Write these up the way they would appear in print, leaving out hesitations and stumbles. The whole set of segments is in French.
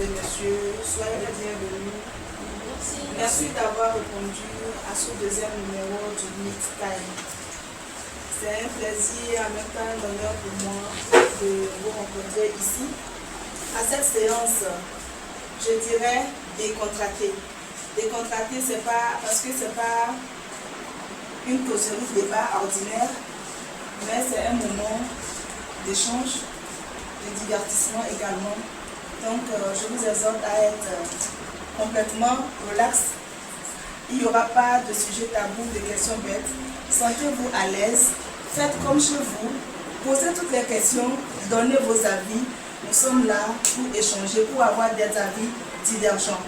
et messieurs, soyez les bienvenus. Merci d'avoir répondu à ce deuxième numéro du Meet Time. C'est un plaisir, en même temps un honneur pour moi de vous rencontrer ici. À cette séance, je dirais décontractée. Décontractée, c'est pas parce que c'est pas une causerie de débat ordinaire, mais c'est un moment d'échange, de divertissement également. Donc, je vous exhorte à être complètement relax. Il n'y aura pas de sujet tabou, de questions bêtes. Sentez-vous à l'aise, faites comme chez vous, posez toutes les questions, donnez vos avis. Nous sommes là pour échanger, pour avoir des avis divergents.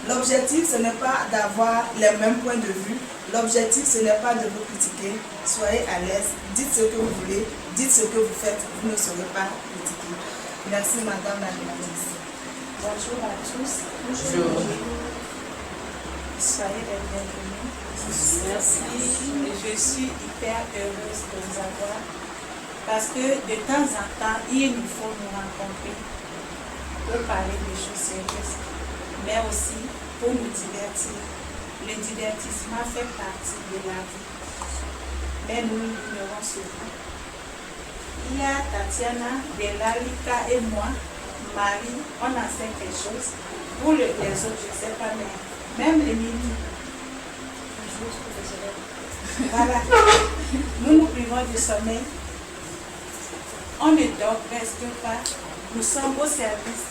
L'objectif, ce n'est pas d'avoir les mêmes points de vue. L'objectif, ce n'est pas de vous critiquer. Soyez à l'aise, dites ce que vous voulez, dites ce que vous faites, vous ne serez pas critiqué. Merci, Madame la Ministre. Bonjour à tous. Bonjour. Soyez les bienvenus. Merci. Je suis hyper heureuse de vous avoir parce que de temps en temps, il nous faut nous rencontrer pour parler des choses sérieuses, mais aussi pour nous divertir. Le divertissement fait partie de la vie. Mais nous l'ignorons souvent. Il y a Tatiana, Belalika et moi, Marie, on en sait quelque chose. Pour les autres, je ne sais pas, mais même les mini. Voilà. Nous nous privons du sommeil. On ne dort presque pas. Nous sommes au service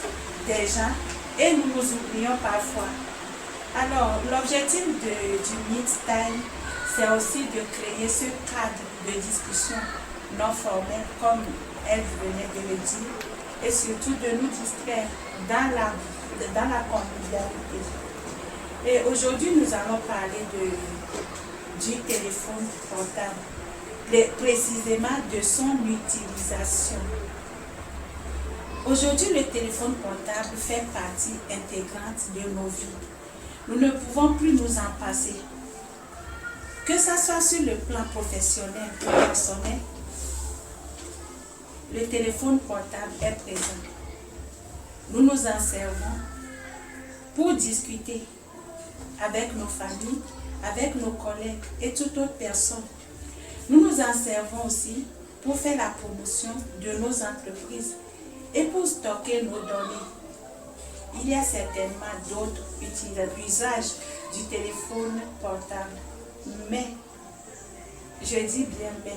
des gens et nous nous oublions parfois. Alors, l'objectif du Meet Time, c'est aussi de créer ce cadre de discussion non formel, comme elle venait de le dire, et surtout de nous distraire dans la convivialité. Et aujourd'hui, nous allons parler du téléphone portable, précisément de son utilisation. Aujourd'hui, le téléphone portable fait partie intégrante de nos vies. Nous ne pouvons plus nous en passer. Que ce soit sur le plan professionnel ou personnel, le téléphone portable est présent. Nous nous en servons pour discuter avec nos familles, avec nos collègues et toute autre personne. Nous nous en servons aussi pour faire la promotion de nos entreprises et pour stocker nos données. Il y a certainement d'autres usages du téléphone portable. Mais, je dis bien mais,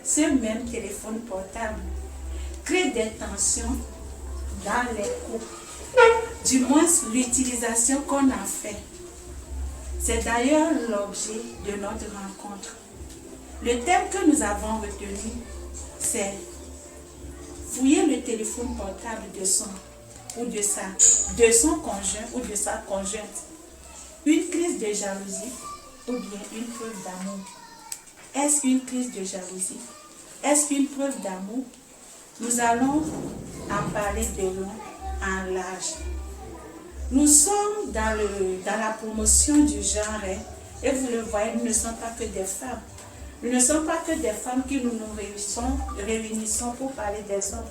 ce même téléphone portable crée des tensions dans les couples. Du moins, l'utilisation qu'on en fait. C'est d'ailleurs l'objet de notre rencontre. Le thème que nous avons retenu, c'est fouiller le téléphone portable de son conjoint ou de sa conjointe. Une crise de jalousie ou bien une preuve d'amour. Est-ce une crise de jalousie? Est-ce une preuve d'amour? Nous allons en parler de long en large. Nous sommes dans la promotion du genre, et vous le voyez, nous ne sommes pas que des femmes. Nous ne sommes pas que des femmes qui nous réunissons pour parler des hommes.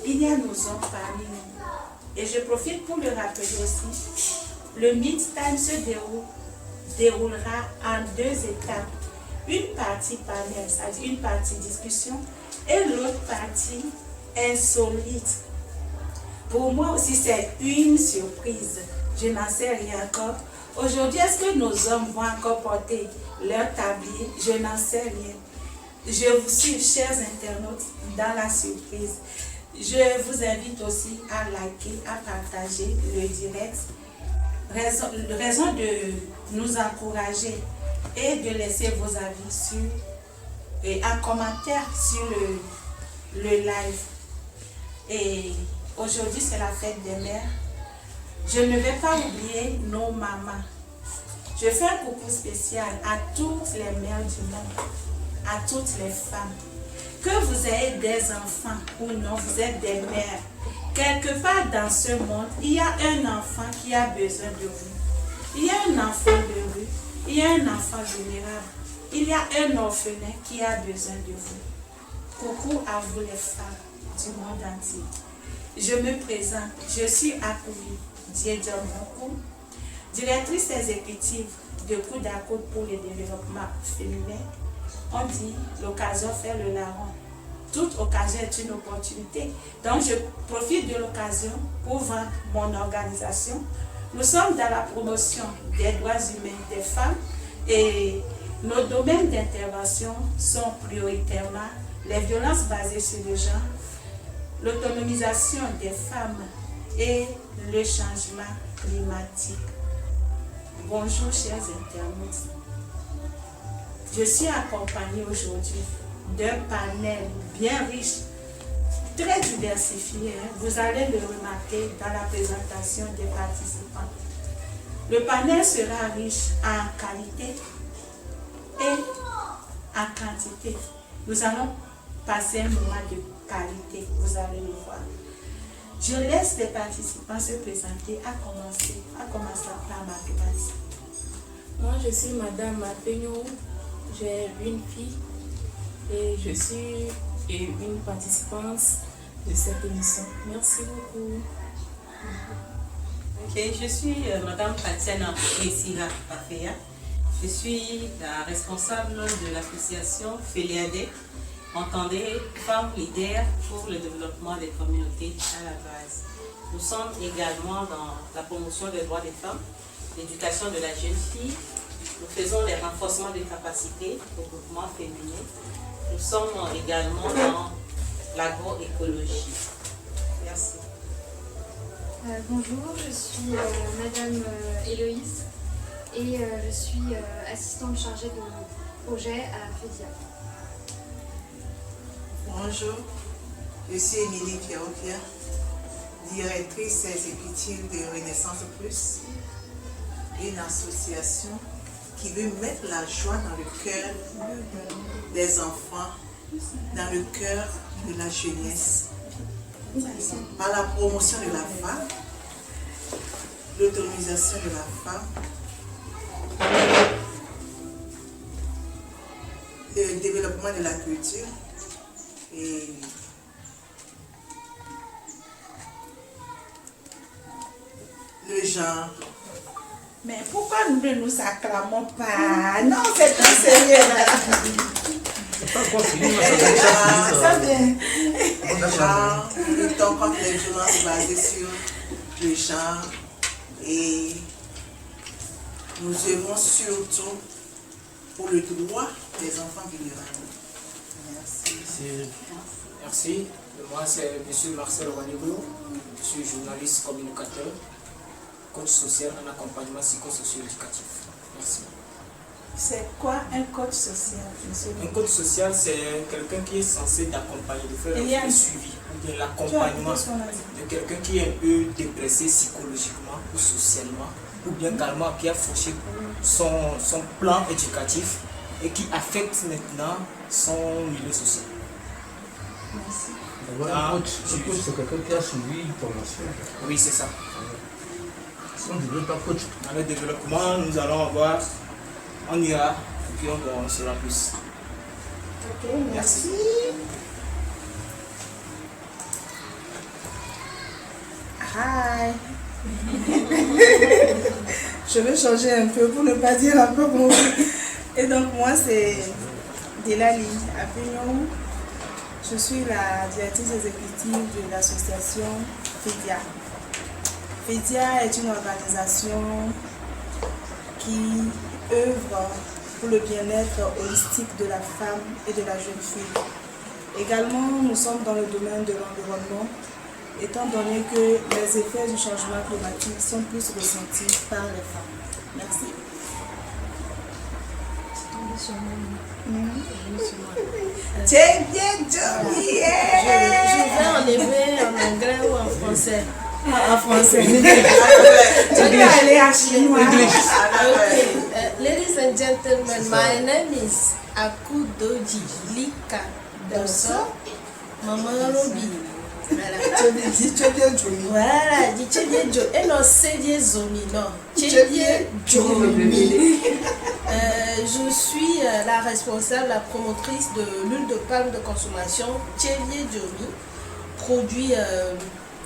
Il y a nos hommes parmi nous. Et je profite pour le rappeler aussi. Le Meet Time se déroulera en 2 étapes. Une partie panel, c'est-à-dire une partie discussion, et l'autre partie insolite. Pour moi aussi, c'est une surprise. Je n'en sais rien encore. Aujourd'hui, est-ce que nos hommes vont encore porter leur tablier? Je n'en sais rien. Je vous suis, chers internautes, dans la surprise. Je vous invite aussi à liker, à partager le direct. Raison de nous encourager et de laisser vos avis et un commentaire sur le live. Et aujourd'hui, c'est la fête des mères. Je ne vais pas oublier nos mamans. Je fais un coucou spécial à toutes les mères du monde, à toutes les femmes. Que vous ayez des enfants ou non, vous êtes des mères. Quelque part dans ce monde, il y a un enfant qui a besoin de vous. Il y a un enfant de rue, il y a un enfant vulnérable. Il y a un orphelin qui a besoin de vous. Coucou à vous les femmes du monde entier. Je me présente. Je suis Akoui Diedjamoukou, directrice exécutive de Coude à Coude pour le développement féminin. On dit l'occasion fait le larron. Toute occasion est une opportunité. Donc je profite de l'occasion pour vendre mon organisation. Nous sommes dans la promotion des droits humains des femmes et nos domaines d'intervention sont prioritairement les violences basées sur le genre, l'autonomisation des femmes et le changement climatique. Bonjour chers internautes. Je suis accompagnée aujourd'hui d'un panel bien riche, très diversifié. Vous allez le remarquer dans la présentation des participants. Le panel sera riche en qualité et en quantité. Nous allons passer un moment de qualité, vous allez le voir. Je laisse les participants se présenter, à commencer par ma classe. Moi, je suis Madame Mapegno, j'ai une fille et je suis une participante de cette émission. Merci beaucoup. Ok, je suis Madame Tatiana Essira Pafeya. Je suis la responsable de l'association FELIADE, entendez Femmes Leaders pour le développement des communautés à la base. Nous sommes également dans la promotion des droits des femmes, l'éducation de la jeune fille. Nous faisons les renforcements des capacités au groupement féminin. Nous sommes également dans l'agroécologie. Merci. Bonjour, je suis Madame Héloïse et je suis assistante chargée de projet à FEDIA. Bonjour, je suis Émilie Pierre, directrice exécutive de Renaissance Plus, une association qui veut mettre la joie dans le cœur des enfants, dans le cœur de la jeunesse, par la promotion de la femme, l'autonomisation de la femme, le développement de la culture et le genre. Mais pourquoi nous ne nous acclamons pas? Non, c'est très sérieux là. Ça vient. Le genre, nous luttons contre les violences basées sur le genre et nous œuvrons surtout pour le droit des enfants vulnérables. Merci. Merci. Moi, c'est M. Marcel Wanigo. Je suis journaliste communicateur, coach social en accompagnement psychosocio-éducatif. Merci. C'est quoi un coach social, monsieur? Un coach social, c'est quelqu'un qui est censé t'accompagner, de faire un suivi, ou bien l'accompagnement de quelqu'un qui est un peu dépressé psychologiquement ou socialement, ou bien carrément qui a fauché son plan éducatif et qui affecte maintenant son milieu social. Merci. Un coach, c'est quelqu'un qui a suivi une formation. Oui, c'est ça. Si on ne devient pas coach. Dans le développement, nous allons avoir, on ira, et puis on saura plus. Ok, merci. Hi. Je vais changer un peu pour ne pas dire encore bon. Et donc moi c'est Delali Apignon. Je suis la directrice exécutive de l'association FEDIA. FEDIA est une organisation qui œuvre pour le bien-être holistique de la femme et de la jeune fille. Également, nous sommes dans le domaine de l'environnement, étant donné que les effets du changement climatique sont plus ressentis par les femmes. Merci. Tu es bien jolie. Je vais enlever en anglais ou en français. En français. Tu peux aller à chinois. Okay. Ladies and gentlemen, my name is Akudoji Lika Dosso Maman Robi. Tu es bien jolie. Voilà, tu es bien jolie. Et non, c'est bien zomi, non. Tu es bien jolie. Je suis la responsable, la promotrice de l'huile de palme de consommation Tchévier Jomi, produit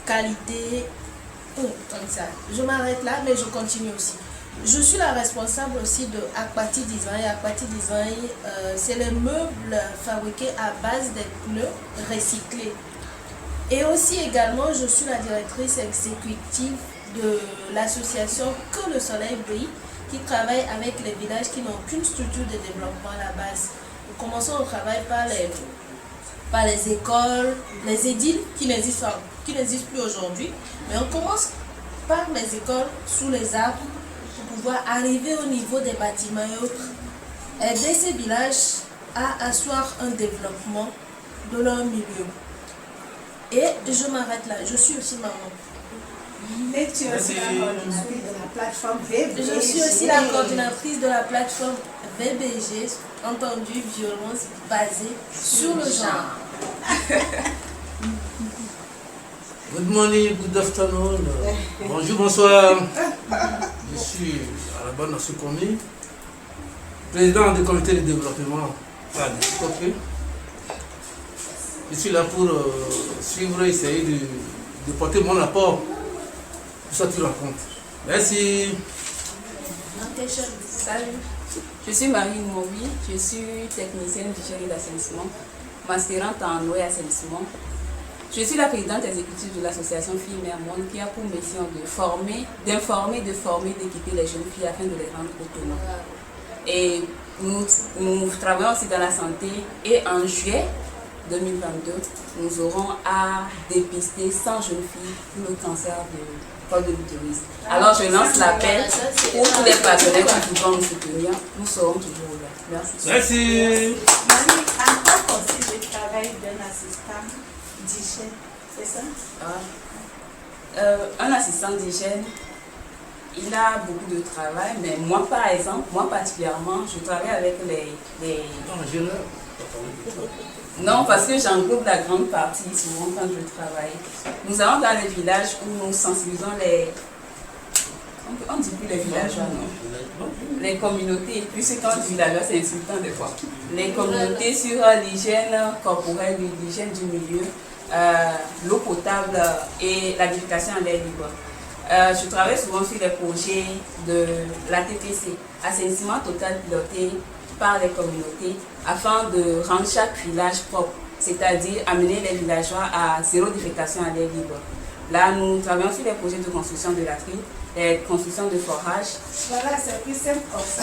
qualité. Comme ça. Je m'arrête là, mais je continue aussi. Je suis la responsable aussi de Aquati Design. Aquati Design, c'est les meubles fabriqués à base des pneus recyclés. Et aussi également, je suis la directrice exécutive de l'association Que le Soleil Brille, qui travaille avec les villages qui n'ont aucune structure de développement à la base. Nous commençons le travail par les écoles, les édiles qui n'existent plus aujourd'hui. Mais on commence par les écoles sous les arbres pour pouvoir arriver au niveau des bâtiments et autres. Aider ces villages à asseoir un développement de leur milieu. Et je m'arrête là. Je suis aussi maman. Et tu es aussi la coordinatrice de la plateforme VBG. Je suis aussi la coordinatrice de la plateforme VBG, entendu violence basée sur le genre. Good morning, good afternoon. Bonjour, bonsoir. Je suis à la bonne Soukoni, président du comité de développement à Copé. Je suis là pour suivre et essayer de porter mon apport pour cette rencontre. Merci. Salut, je suis Marie Moui, je suis technicienne du génie d'assainissement, mastérante en eau et assainissement. Je suis la présidente exécutive de l'association Filles Mères Monde qui a pour mission d'informer, d'équiper les jeunes filles afin de les rendre autonomes. Et nous travaillons aussi dans la santé et en juillet 2022, nous aurons à dépister 100 jeunes filles pour le cancer du col de l'utérus. Alors je lance l'appel pour tous les partenaires qui voudront nous soutenir. Nous serons toujours là. Merci. Merci. En tant qu'aussi, je travaille d'un assistant d'hygiène, c'est ça? Un assistant d'hygiène, il a beaucoup de travail, mais moi par exemple, moi particulièrement, je travaille avec les... Non, parce que j'englobe la grande partie souvent quand je travaille. Nous allons dans les villages où nous sensibilisons les... On ne dit plus les villageois, non? Les communautés, puisque quand je dis villageois, c'est insultant des fois. Les communautés sur l'hygiène corporelle, l'hygiène du milieu, l'eau potable et la vérification en l'air libre. Je travaille souvent sur les projets de la TTC, assainissement total piloté par les communautés, afin de rendre chaque village propre, c'est-à-dire amener les villageois à zéro défécation à l'air libre. Là, nous travaillons sur les projets de construction de latrines, les constructions de forages. Voilà, c'est plus simple comme ça.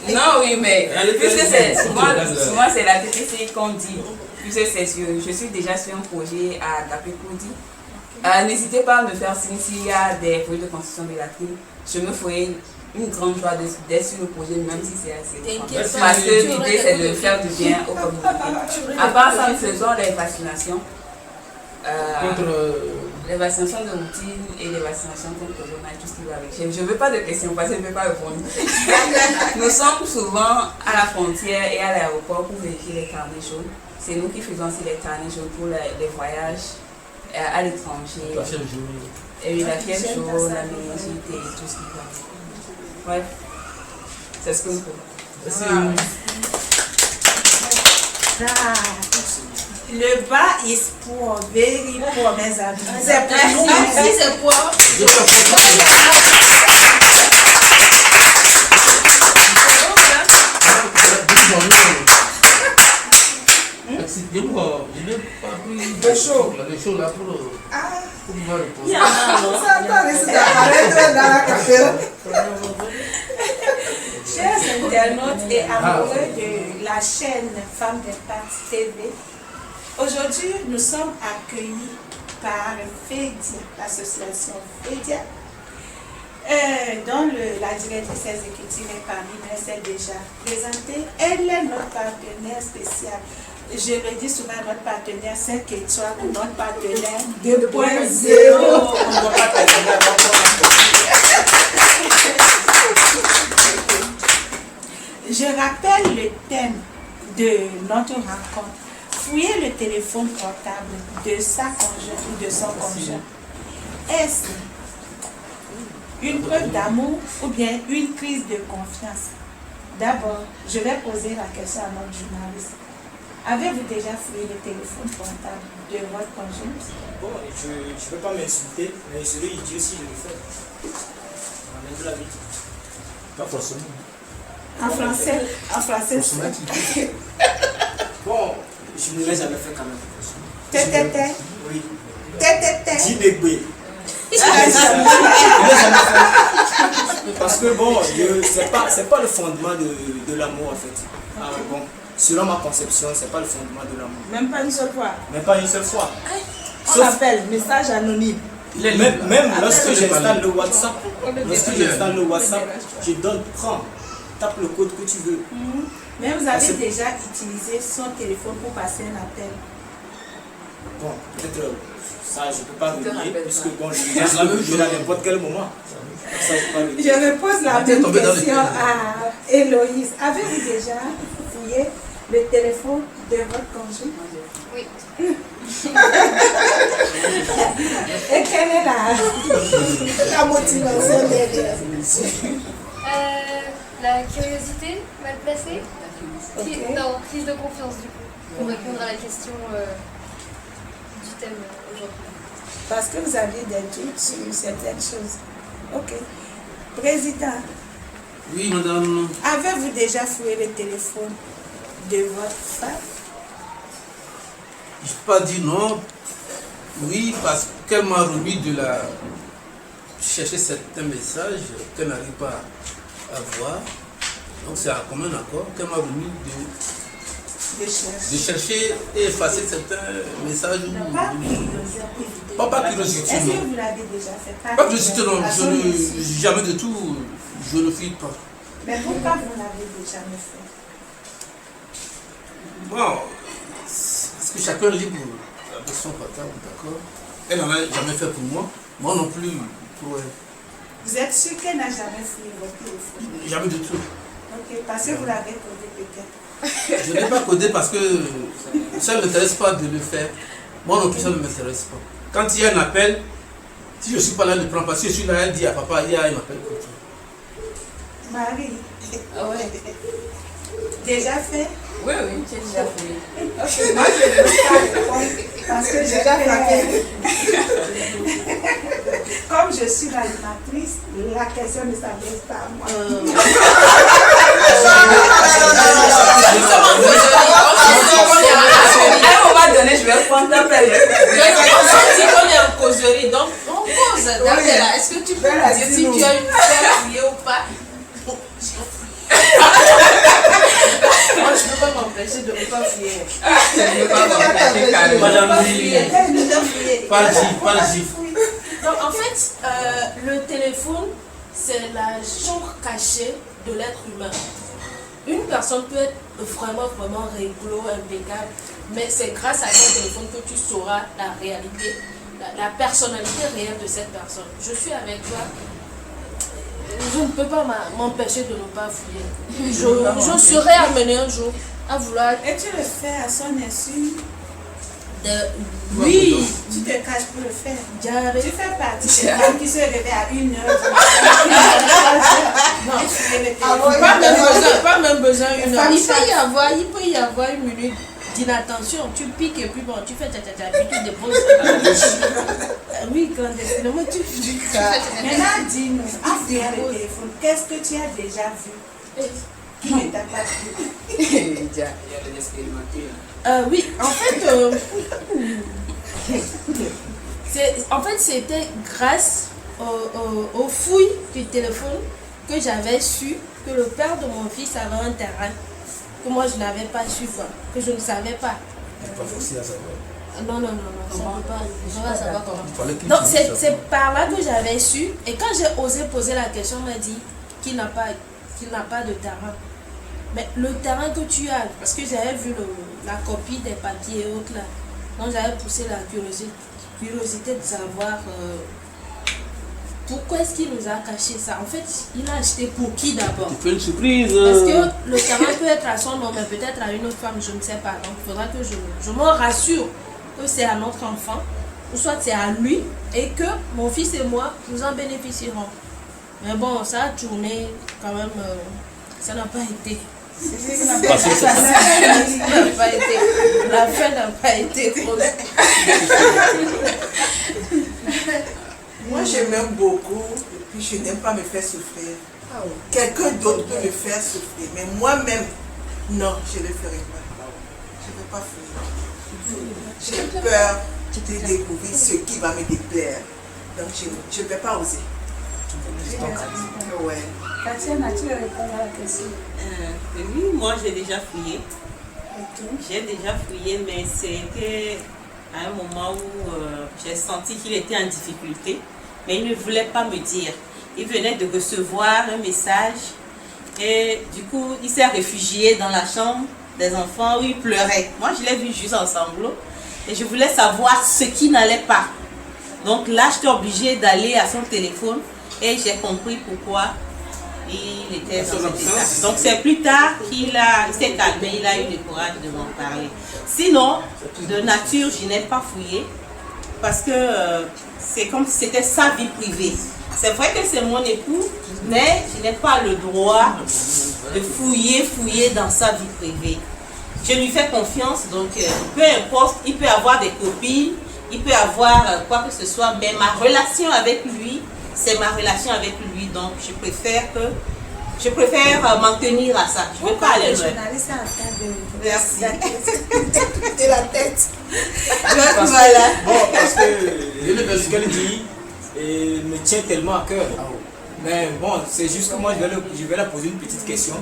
Non, oui, mais puisque c'est souvent c'est la TTC qu'on dit, puisque je suis déjà sur un projet à Gapé-Koudi. N'hésitez pas à me faire signe s'il y a des projets de construction de latrines. Je me ferai une grande joie d'être sur le projet, même si c'est assez. Parce que l'idée c'est de faire du bien aux communautés. À part ça, nous faisons les vaccinations. Les vaccinations de routine et les vaccinations contre le corona et tout ce qui va avec. Je ne veux pas de questions parce que je ne peux pas répondre. Nous sommes souvent à la frontière et à l'aéroport pour vérifier les carnets jaunes. C'est nous qui faisons aussi les carnets jaunes pour les voyages à l'étranger. La fièvre jaune. Et oui, la fièvre jaune, la méningite et tout ce qui va avec. Bref, c'est ce que nous faisons. Merci. Le bas is poor, very poor, mes amis. C'est pour nous. Merci, c'est pour. Merci. Je n'ai pas pris le chaud là pour pouvoir reposer. Chers internautes et amoureux de la chaîne Femmes d'Impact TV, aujourd'hui, nous sommes accueillis par FEDIA, l'association FEDIA, dont la directrice exécutive est parmi nous, elle s'est déjà présentée. Elle est notre partenaire spécial. Je le dis souvent, notre partenaire 5 étoiles, notre partenaire 2.0. Je rappelle le thème de notre rencontre. Fouiller le téléphone portable de sa conjointe ou de son conjoint. Est-ce une preuve d'amour ou bien une crise de confiance? D'abord, je vais poser la question à notre journaliste. Avez-vous déjà fouillé le téléphone portable de votre conjoint? Bon, je ne veux pas m'insulter, mais je serais idiot si je le fais. On a de la vie. Pas forcément. En français, Bon, je ne l'ai jamais fait quand même. Tétété. Oui. Tétété. Dis bébé. Parce que bon, c'est pas le fondement de l'amour en fait. Ah, bon, selon ma conception, c'est pas le fondement de l'amour. Même pas une seule fois. Même pas une seule fois. On l'appelle message anonyme. Même lorsque j'installe le WhatsApp, je donne, prends, tape le code que tu veux. Mais vous avez déjà utilisé son téléphone pour passer un appel. Bon, peut-être ça, je ne peux pas renier, puisque bon, je l'ai à n'importe quel moment. Ça, je me pose la même question à Héloïse. Avez-vous déjà fouillé le téléphone de votre conjoint? Oui. Et quelle est la motivation derrière? La curiosité mal placée. Okay. Non, prise de confiance du coup, pour répondre à la question du thème aujourd'hui. Parce que vous aviez des doutes sur certaines choses. Ok. Président. Oui, madame. Avez-vous déjà fouillé le téléphone de votre femme? Je ne peux pas dire non. Oui, parce qu'elle m'a remis de la chercher certains messages qu'elle n'arrive pas à voir. Donc c'est un commun accord qu'elle m'a remis de chercher et effacer certains messages. Pas curiosité. Est-ce que vous l'avez déjà fait? Pas curiosité, non. Jamais de tout. Je ne le fais pas. Mais pourquoi vous l'avez jamais fait? Bon, parce que chacun est libre avec son portable, d'accord? Elle n'en a jamais fait pour moi. Moi non plus pour elle. Vous êtes sûr qu'elle n'a jamais fouillé votre téléphone? Jamais du tout. Ok, parce que vous l'avez codé peut-être. Je n'ai pas codé parce que ça ne m'intéresse pas de le faire. Moi non plus, ça ne m'intéresse pas. Quand il y a un appel, si je ne suis pas là, elle ne prend pas. Si je suis là, elle dit à papa, il y a un appel pour toi. Marie. Ah ouais. Déjà fait? Oui, j'ai déjà fait. Ok, moi je ne veux pas répondre parce que j'ai déjà fait. Comme je suis l'animatrice, la question ne s'adresse pas à moi. À un moment donné, je vais prendre ta place. On dit qu'on est en causerie, donc on pose. Est-ce que tu peux me dire si tu as une fois fouillée ou pas? Moi, je ne peux pas m'empêcher de ne pas fouiller. Madame, pas le Donc, en fait, le téléphone, c'est la chambre cachée de l'être humain. Une personne peut être vraiment réglo, impeccable, mais c'est grâce à ton téléphone que tu sauras la réalité, la personnalité réelle de cette personne. Je suis avec toi. Je ne peux pas m'empêcher de ne pas fouiller. Je serai amenée un jour à vouloir... Et tu le fais à son insu? Oui. Tu te caches pour le faire. J'arrive. Tu fais partie des femmes qui se réveillent à 1h. Pas même besoin d'une heure. Il peut y avoir une minute d'inattention. Tu piques et puis bon, tu fais tata, puis tu déposes. Oui, clandestinement, tu fais ça. Maintenant, dis-nous, en fouillant le téléphone, qu'est-ce que tu as déjà vu qui ne t'a pas vu? Il y a des expérimentés. Oui, en fait, c'était grâce aux fouilles du téléphone que j'avais su que le père de mon fils avait un terrain que moi je n'avais pas su, quoi, que je ne savais pas. Pas forcé à savoir. Non, ça ne peut pas. Je vais savoir comment. Donc c'est par là que j'avais su. Et quand j'ai osé poser la question, on m'a dit qu'il n'a pas de terrain. Mais le terrain que tu as, parce que j'avais vu la copie des papiers et autres là, donc j'avais poussé la curiosité de savoir pourquoi est-ce qu'il nous a caché ça. En fait, il a acheté pour qui d'abord? Tu fais une surprise. Parce que le terrain peut être à son nom, mais peut-être à une autre femme, je ne sais pas. Donc il faudra que je me rassure que c'est à notre enfant, ou soit c'est à lui, et que mon fils et moi, nous en bénéficierons. Mais bon, ça a tourné quand même, ça n'a pas été. Parce que c'est ça. La fin n'a pas été rose. Moi, je m'aime beaucoup et puis je n'aime pas me faire souffrir. Quelqu'un d'autre peut me faire souffrir, mais moi-même, non, je ne le ferai pas. Je ne veux pas fuir. J'ai peur de découvrir ce qui va me déplaire. Donc, je ne vais pas oser. Ouais. Tatiana, tu réponds à la question. Oui, moi j'ai déjà fouillé. J'ai déjà fouillé, mais c'était à un moment où j'ai senti qu'il était en difficulté, mais il ne voulait pas me dire. Il venait de recevoir un message et du coup, il s'est réfugié dans la chambre des enfants où il pleurait. Moi, je l'ai vu juste en sanglots et je voulais savoir ce qui n'allait pas. Donc là, j'étais obligée d'aller à son téléphone et j'ai compris pourquoi il était dans cet état. Donc c'est plus tard qu'il s'est calmé, il a eu le courage de m'en parler. Sinon, de nature, je n'ai pas fouillé parce que c'est comme si c'était sa vie privée. C'est vrai que c'est mon époux, mais je n'ai pas le droit de fouiller dans sa vie privée. Je lui fais confiance, donc peu importe, il peut avoir des copines, il peut avoir quoi que ce soit, mais ma relation avec lui, c'est ma relation avec lui, donc je préfère m'en tenir à ça. Je ne veux pas aller loin. Merci. Et la tête. Voilà. Bon, parce que ce qu'elle dit me tient tellement à cœur. Mais bon, c'est juste que moi, je vais la poser une petite question.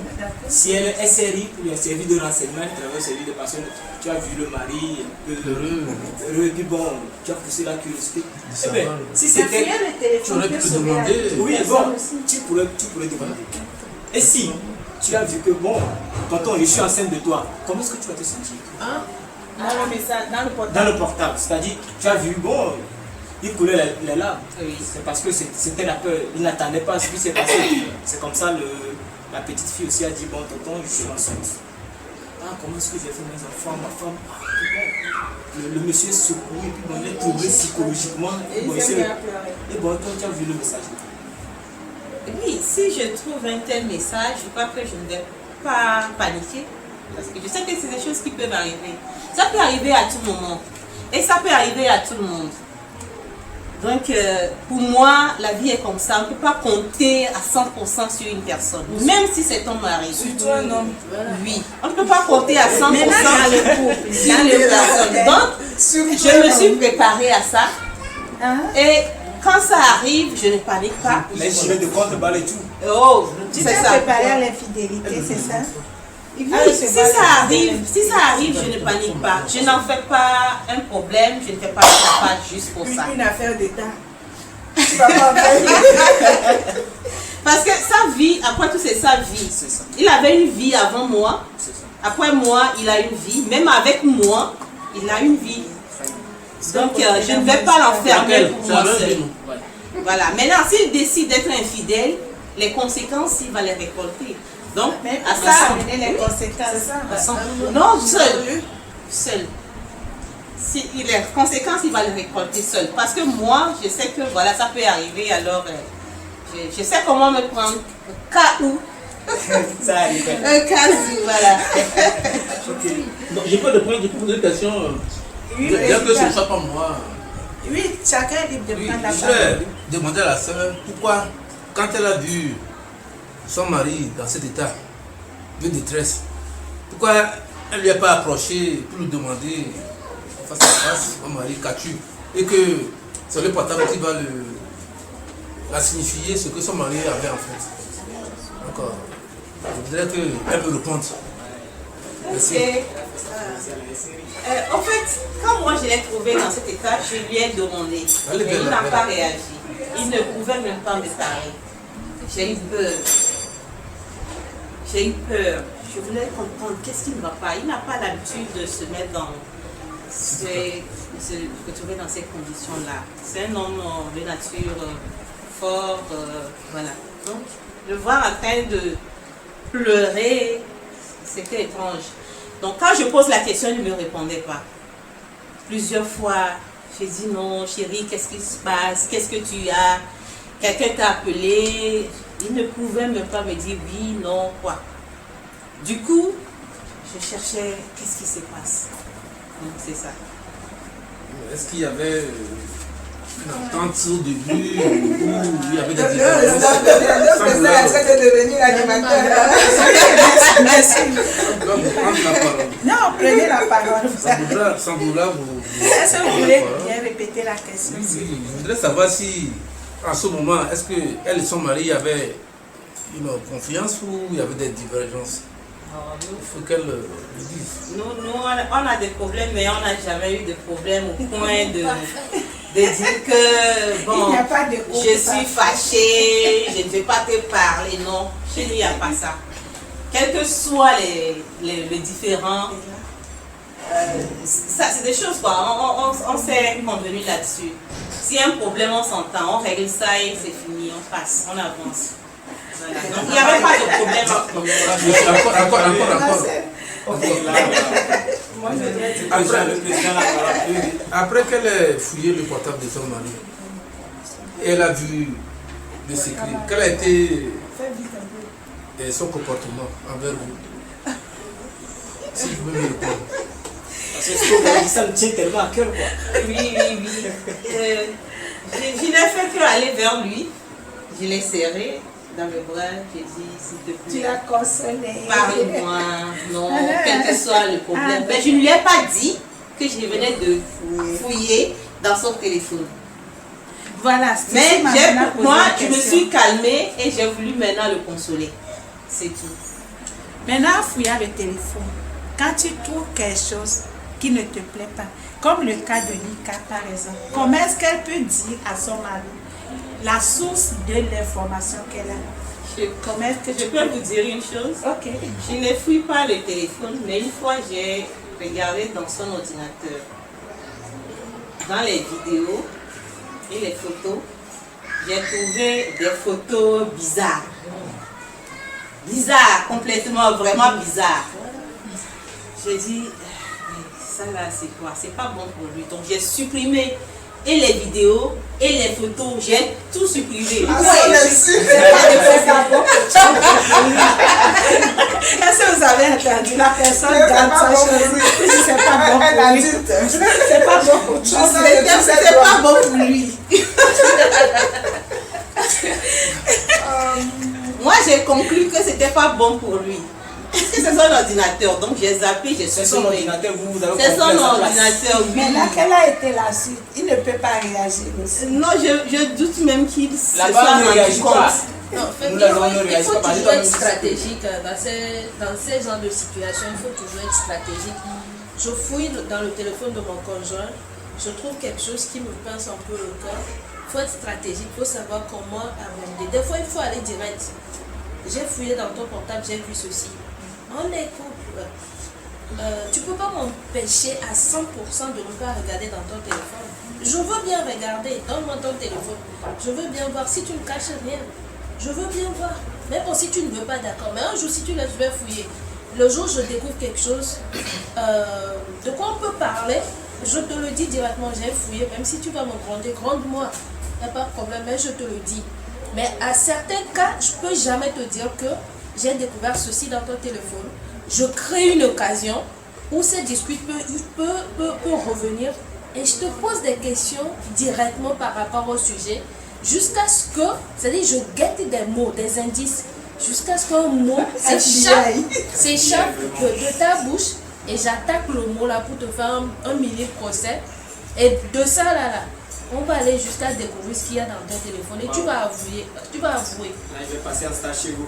Si elle est SRI ou bien service de renseignement, elle travaille au service de personnes, tu as vu le mari un peu heureux, et puis bon, tu as poussé la curiosité. Eh bien, si c'était... Tu aurais pu demander. Oui, bon, tu pourrais demander. Et si tu as vu que bon, tonton, je suis enceinte de toi, comment est-ce que tu vas te sentir? Dans le message, dans le portable. Dans le portable, c'est-à-dire, tu as vu, bon, il coulait les larmes. Oui. C'est parce que c'était la peur. Il n'attendait pas ce qui s'est passé. C'est comme ça, la petite fille aussi a dit, bon, tonton, je suis enceinte. Ah, comment est-ce que j'ai fait mes enfants, ma femme? Le monsieur est secoué, et puis bon, il est trouvé psychologiquement. Et Bon, il s'est mis à pleurer. et bon, toi, tu as vu le message. Oui, si je trouve un tel message, je crois que je ne vais pas paniquer. Parce que je sais que c'est des choses qui peuvent arriver. Ça peut arriver à tout moment. Et ça peut arriver à tout le monde. Donc, pour moi, la vie est comme ça. On ne peut pas compter à 100% sur une personne. Même si c'est ton mari. Surtout un homme. Oui. On ne peut pas compter à 100% sur une personne. Donc, je me suis préparée à ça. Et quand ça arrive, je ne panique pas. Mais je vais de contre-balle et tout. Oh, c'est ça. Préparé à l'infidélité, c'est ça? Si ça arrive, je ne panique pas. Je n'en fais pas un problème, je ne fais pas juste pour ça. Une affaire d'État. Parce que sa vie, après tout, c'est sa vie. C'est ça. Il avait une vie avant moi. C'est ça. Après moi, il a une vie. Même avec moi, il a une vie. Donc, je ne vais pas l'enfermer pour moi seul. Voilà. Maintenant, s'il décide d'être infidèle, les conséquences, il va les récolter. Donc, Mais à ça ça, amener les conséquences. non, seul. Seul. Si il est conséquence, il va le récolter seul. Parce que moi, je sais que voilà, ça peut arriver. Alors, je sais comment me prendre au cas où. Ça arrive. Un cas où, voilà. Donc, j'ai pas de point de poser une question. Bien que ce ne soit pas moi. Oui, chacun est libre de Oui, prendre la je parole. vais demander à la sœur pourquoi, quand elle a vu son mari dans cet état de détresse, pourquoi elle ne lui a pas approché pour lui demander face à face, mon mari, qu'as-tu? Et que c'est le portable qui va la signifier ce que son mari avait en fait. Donc, je voudrais qu'elle me réponde. Merci. En fait, quand moi je l'ai trouvé dans cet état, je lui ai demandé. Et il n'a pas réagi. Il ne pouvait même pas me parler. J'ai eu peur. J'ai eu peur. Je voulais comprendre qu'est-ce qui ne va pas. Il n'a pas l'habitude de se mettre dans... de se retrouver dans ces conditions-là. C'est un homme de nature fort. Voilà. Donc, le voir en train de pleurer, c'était étrange. Donc quand je pose la question, il ne me répondait pas. Plusieurs fois, j'ai dit non, chérie, qu'est-ce qui se passe? Qu'est-ce que tu as? Quelqu'un t'a appelé? Il ne pouvait même pas me dire oui, non, quoi. Du coup, je cherchais qu'est-ce qui se passe. Donc c'est ça. Est-ce qu'il y avait une entente au début ou il y avait des divergences? Le président est en train de devenir animateur. Merci. Donc, vous prenez la parole. Non, prenez la parole. Sans vouloir vous... Est-ce que vous voulez bien répéter la question? Oui, je voudrais savoir si, en ce moment, est-ce qu'elle et son mari avaient une confiance ou il y avait des divergences? Il faut qu'elle le dise. Nous, on a des problèmes, mais on n'a jamais eu de problème au point de dire que, bon, Il n'y a pas de je suis fâchée, je ne vais pas te parler. Non, chez nous, il n'y a pas ça. Quels que soient les différents, ça c'est des choses quoi, on s'est convenu là-dessus. S'il y a un problème, on s'entend, on règle ça et c'est fini, on passe, on avance. Voilà. Donc il n'y avait pas de problème entre nous. Après qu'elle ait fouillé le portable de son mari, et elle a vu le secret, quel a été son comportement envers vous? Si je peux me répondre. C'est ce que ça me tient tellement à cœur, quoi. Oui. Je n'ai fait qu'aller vers lui, je l'ai serré dans mes bras, j'ai dit s'il te plaît. Tu l'as consolé. Parle-moi, non, quel que soit le problème. Mais je ne lui ai pas dit que je venais de fouiller dans son téléphone. Voilà, mais moi, je me suis calmée et j'ai voulu maintenant le consoler. C'est tout. Maintenant, en fouillant le téléphone, quand tu trouves quelque chose qui ne te plaît pas, comme le cas de Nika par exemple, comment est-ce qu'elle peut dire à son mari la source de l'information qu'elle a? Comment est-ce que je peux vous dire une chose? Ok. Je ne fouille pas le téléphone, mais une fois j'ai regardé dans son ordinateur, dans les vidéos et les photos, j'ai trouvé des photos bizarres. Bizarres, complètement, vraiment bizarres. J'ai dit, ça là c'est quoi? C'est pas bon pour lui. Donc j'ai supprimé et les vidéos et les photos, j'ai tout supprimé. Est-ce que vous avez entendu la personne garde sa chose? C'est pas bon pour lui. C'est pas bon pour lui. C'est pas bon pour lui. Moi j'ai conclu que c'était pas bon pour lui. Parce que c'est son ordinateur, donc j'ai zappé, j'ai supprimé. C'est son ordinateur, c'est son ordinateur, oui. Mais là, quelle a été la suite? Il ne peut pas réagir aussi. Non, je doute même qu'il se soit rendu compte. Non, il faut toujours être stratégique dans ces genres de situations. Il faut toujours être stratégique. Je fouille dans le téléphone de mon conjoint, je trouve quelque chose qui me pince un peu le cœur. Il faut être stratégique, il faut savoir comment aborder. Des fois, il faut aller direct. J'ai fouillé dans ton portable, j'ai vu ceci. On est couple. Tu ne peux pas m'empêcher à 100% de ne pas regarder dans ton téléphone. Je veux bien regarder, donne-moi ton téléphone. Je veux bien voir si tu ne caches rien. Je veux bien voir. Mais bon, si tu ne veux pas, d'accord. Mais un jour, si tu laisses, je vais fouiller. Le jour où je découvre quelque chose, de quoi on peut parler, je te le dis directement, j'ai fouillé. Même si tu vas me gronder, gronde-moi. Il n'y a pas de problème, mais je te le dis. Mais à certains cas, je ne peux jamais te dire que j'ai découvert ceci dans ton téléphone. Je crée une occasion où cette dispute peut revenir et je te pose des questions directement par rapport au sujet jusqu'à ce que, c'est-à-dire je guette des mots, des indices, jusqu'à ce qu'un mot s'échappe de ta bouche et j'attaque le mot là pour te faire un mini procès. Et de ça là, on va aller jusqu'à découvrir ce qu'il y a dans ton téléphone et tu vas avouer. Là, je vais passer un stage chez vous.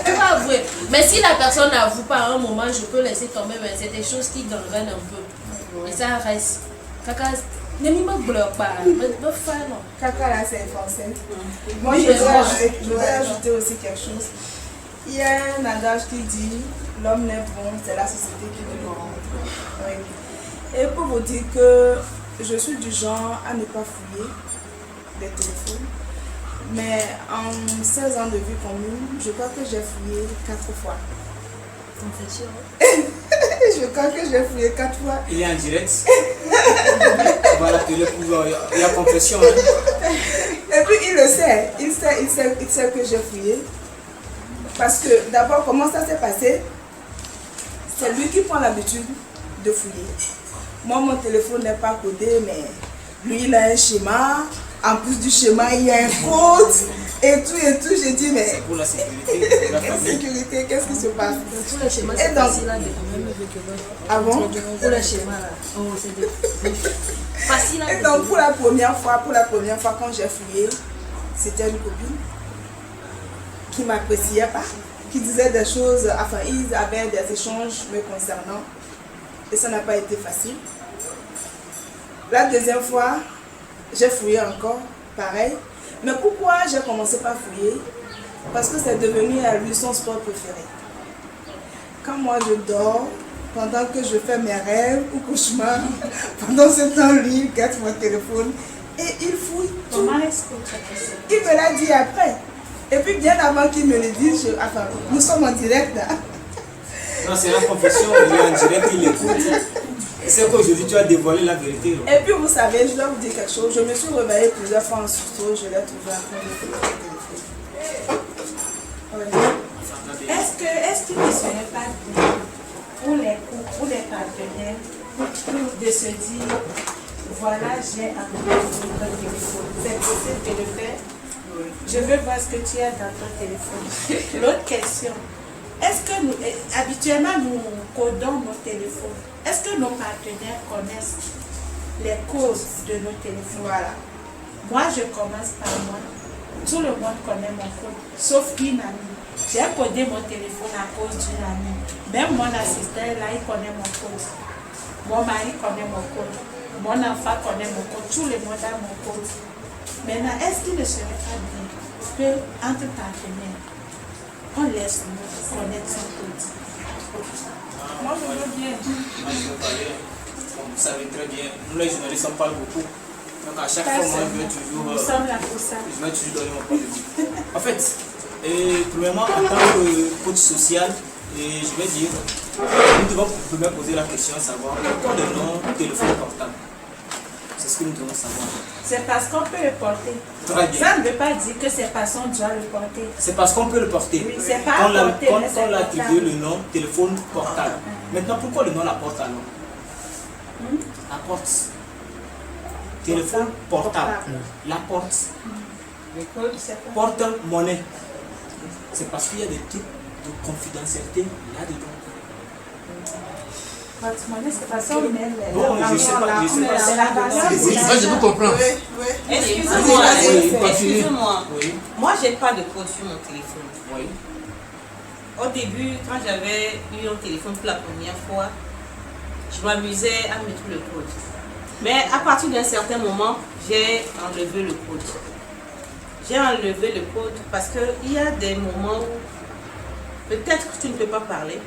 Tu vas avouer. Mais si la personne n'avoue pas à un moment, je peux laisser tomber, mais c'est des choses qui gangrènent un peu. Et ça reste. Caca, ne me bloque pas. Me faire non. Caca là, c'est français. Moi, je voudrais ajouter aussi quelque chose. Il y a un adage qui dit l'homme n'est bon, c'est la société qui le rend. Oui. Et pour vous dire que je suis du genre à ne pas fouiller des téléphones. Mais en 16 ans de vie commune, je crois que j'ai fouillé 4 fois. C'est sûr. Je crois que j'ai fouillé 4 fois. Il est en direct. On va l'appeler pour la confession. Hein. Et puis il le sait. Il sait que j'ai fouillé. Parce que d'abord, comment ça s'est passé? C'est lui qui prend l'habitude de fouiller. Moi, mon téléphone n'est pas codé, mais lui, il a un schéma. En plus du schéma, il y a un code et tout. J'ai dit, mais C'est pour la sécurité de la famille. sécurité, qu'est-ce qui se passe? Tous les schémas, Et c'est donc- facile à découvrir avec le Ah bon? Pour les schémas, là. Oh, c'est facile à Et donc, découvrir. pour la première fois, quand j'ai fouillé, c'était une copine qui ne m'appréciait pas, qui disait des choses, enfin, ils avaient des échanges me concernant. Et ça n'a pas été facile. La deuxième fois, j'ai fouillé encore, pareil. Mais pourquoi j'ai commencé par fouiller? Parce que c'est devenu à lui son sport préféré. Quand moi je dors, pendant que je fais mes rêves ou cauchemars, pendant ce temps, lui, il gâte mon téléphone et il fouille tout. Comment est-ce que tu as fait ça? Il me l'a dit après. Et puis bien avant qu'il me le dise, enfin, nous sommes en direct là. Non, c'est la confession, il est en direct, il écoute. C'est qu'aujourd'hui tu as dévoilé la vérité. Et puis vous savez, je dois vous dire quelque chose. Je me suis réveillée plusieurs fois en sursaut, je l'ai trouvé en train de fouiller le téléphone. Oui. Est-ce qu'il ne serait pas bien pour les couples, pour les partenaires, de se dire, voilà, j'ai un téléphone. C'est possible de le faire? Je veux voir ce que tu as dans ton téléphone. L'autre question, est-ce que nous, habituellement, nous codons nos téléphones. Est-ce que nos partenaires connaissent les causes de nos téléphones? Voilà. Moi, je commence par moi. Tout le monde connaît mon code, sauf une amie. J'ai codé mon téléphone à cause d'une amie. Même mon assistant, là, il connaît mon code. Mon mari connaît mon code. Mon enfant connaît mon code. Tout le monde a mon code. Maintenant, est-ce qu'il ne serait pas bien que, entre partenaires, on laisse nous connaître son code? Moi, je veux bien. Moi, je veux parler. Comme vous savez très bien, nous les journalistes, on parle beaucoup. Donc à chaque fois, moi, je vais toujours. Nous sommes là pour ça. Je vais toujours donner mon point de vue. En fait, premièrement, en tant que coach social, je vais dire, nous devons premièrement poser la question à savoir pourquoi le nom téléphone portable. C'est ce que nous devons savoir. C'est parce qu'on peut le porter. Très bien. Ça ne veut pas dire que c'est parce qu'on doit le porter. C'est parce qu'on peut le porter. Oui, c'est pas Quand porter, mais c'est on l'a portable. attribué le nom téléphone portable. Maintenant, pourquoi le nom la porte alors? La porte. Téléphone portable. La porte. Le code, c'est pas. Porte-monnaie. C'est parce qu'il y a des trucs de confidentialité là-dedans. Porte-monnaie, c'est parce qu'on met les. Bon, je sais pas. C'est la valeur. Oui, ça, je peux comprendre. Oui, oui. Excusez-moi, Oui, excusez-moi. Oui, Moi, j'ai pas de code sur mon téléphone. oui. Au début, quand j'avais eu un téléphone pour la première fois, je m'amusais à mettre le code. Mais à partir d'un certain moment, j'ai enlevé le code. J'ai enlevé le code parce qu'il y a des moments où peut-être que tu ne peux pas parler,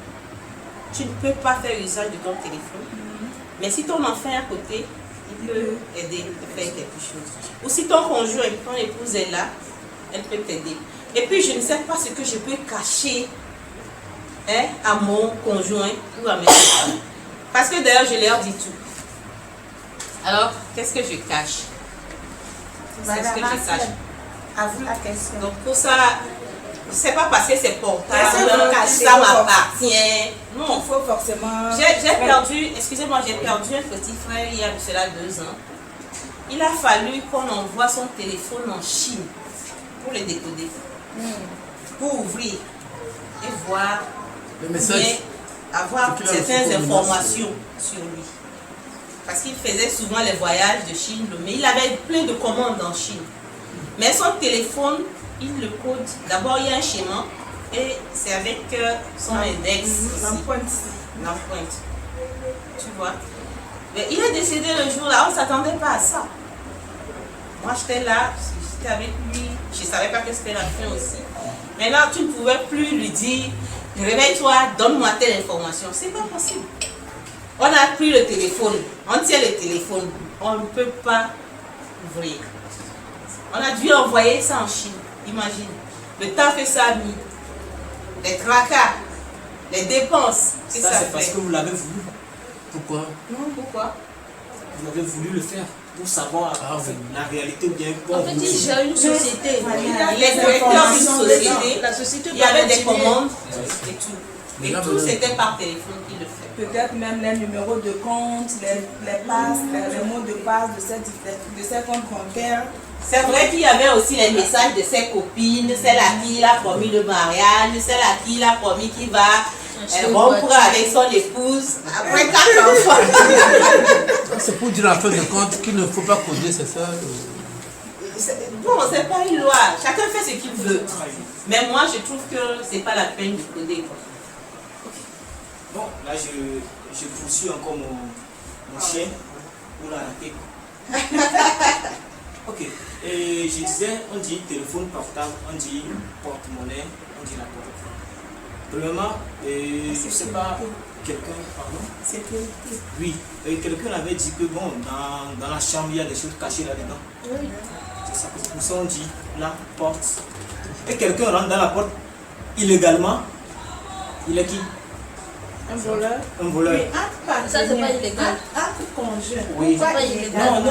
tu ne peux pas faire usage de ton téléphone, mais si ton enfant est à côté, il peut aider à faire quelque chose. Ou si ton conjoint, ton épouse est là, elle peut t'aider. Et puis je ne sais pas ce que je peux cacher à mon conjoint ou à mes enfants. Parce que d'ailleurs, je leur dis tout. Alors, qu'est-ce que je cache? C'est ce que je cache. À vous la question. Donc pour ça, c'est pas parce que c'est portable, Qu'est-ce que vous cachez, ça vous m'appartient. Il Non. faut forcément... J'ai perdu, excusez-moi, j'ai perdu un petit frère il y a de cela 2 ans. Il a fallu qu'on envoie son téléphone en Chine pour le décoder, pour ouvrir et voir, Le message. bien avoir C'est qu'il a reçu certaines comme informations sur lui. Parce qu'il faisait souvent les voyages de Chine, mais il avait plein de commandes en Chine. Mais son téléphone, il le code. D'abord, il y a un schéma et c'est avec son index ici. L'empreinte. L'empreinte. Tu vois. Mais il est décédé le jour là, on ne s'attendait pas à ça. Moi, j'étais là, j'étais avec lui, je ne savais pas que c'était la fin aussi. Maintenant, tu ne pouvais plus lui dire, réveille-toi, donne-moi telle information. C'est pas possible. On a pris le téléphone, on tient le téléphone, on ne peut pas ouvrir. On a dû envoyer ça en Chine, imagine. Le temps que ça a mis, les tracas, les dépenses que Ça, ça c'est parce fait. que vous l'avez voulu. Pourquoi? Non, pourquoi? vous avez voulu le faire pour savoir en fait, la réalité ou bien... En fait, il gère une société. Il est directeur d'une société. La société Il y avait doit des continuer. commandes et tout. Et tout, c'était par téléphone qu'il le fait. Peut-être même les numéros de compte, les passes, les mots de passe de ces comptes bancaires. C'est vrai qu'il y avait aussi les messages de ses copines, celle à qui il a promis le mariage, celle à qui il a promis qu'il va rompre avec son épouse après 4 enfants. C'est pour dire en fin de compte qu'il ne faut pas coder, c'est ça? Bon, c'est pas une loi. Chacun fait ce qu'il veut. Mais moi, je trouve que c'est pas la peine de coder. Bon, là, je poursuis encore mon chien pour l'arrêter. Ok. Et je disais, on dit téléphone portable, on dit porte-monnaie, on dit la porte. Premièrement, je ne sais pas, quelqu'un, pardon? Oui, quelqu'un avait dit que bon, dans la chambre, il y a des choses cachées là-dedans. Oui. C'est ça, pour ça on dit la porte. Et quelqu'un rentre dans la porte illégalement, il est qui? Un voleur. Un voleur. Oui, entre Ça, c'est pas illégal. Entre conjoints. Oui. C'est pas illégal.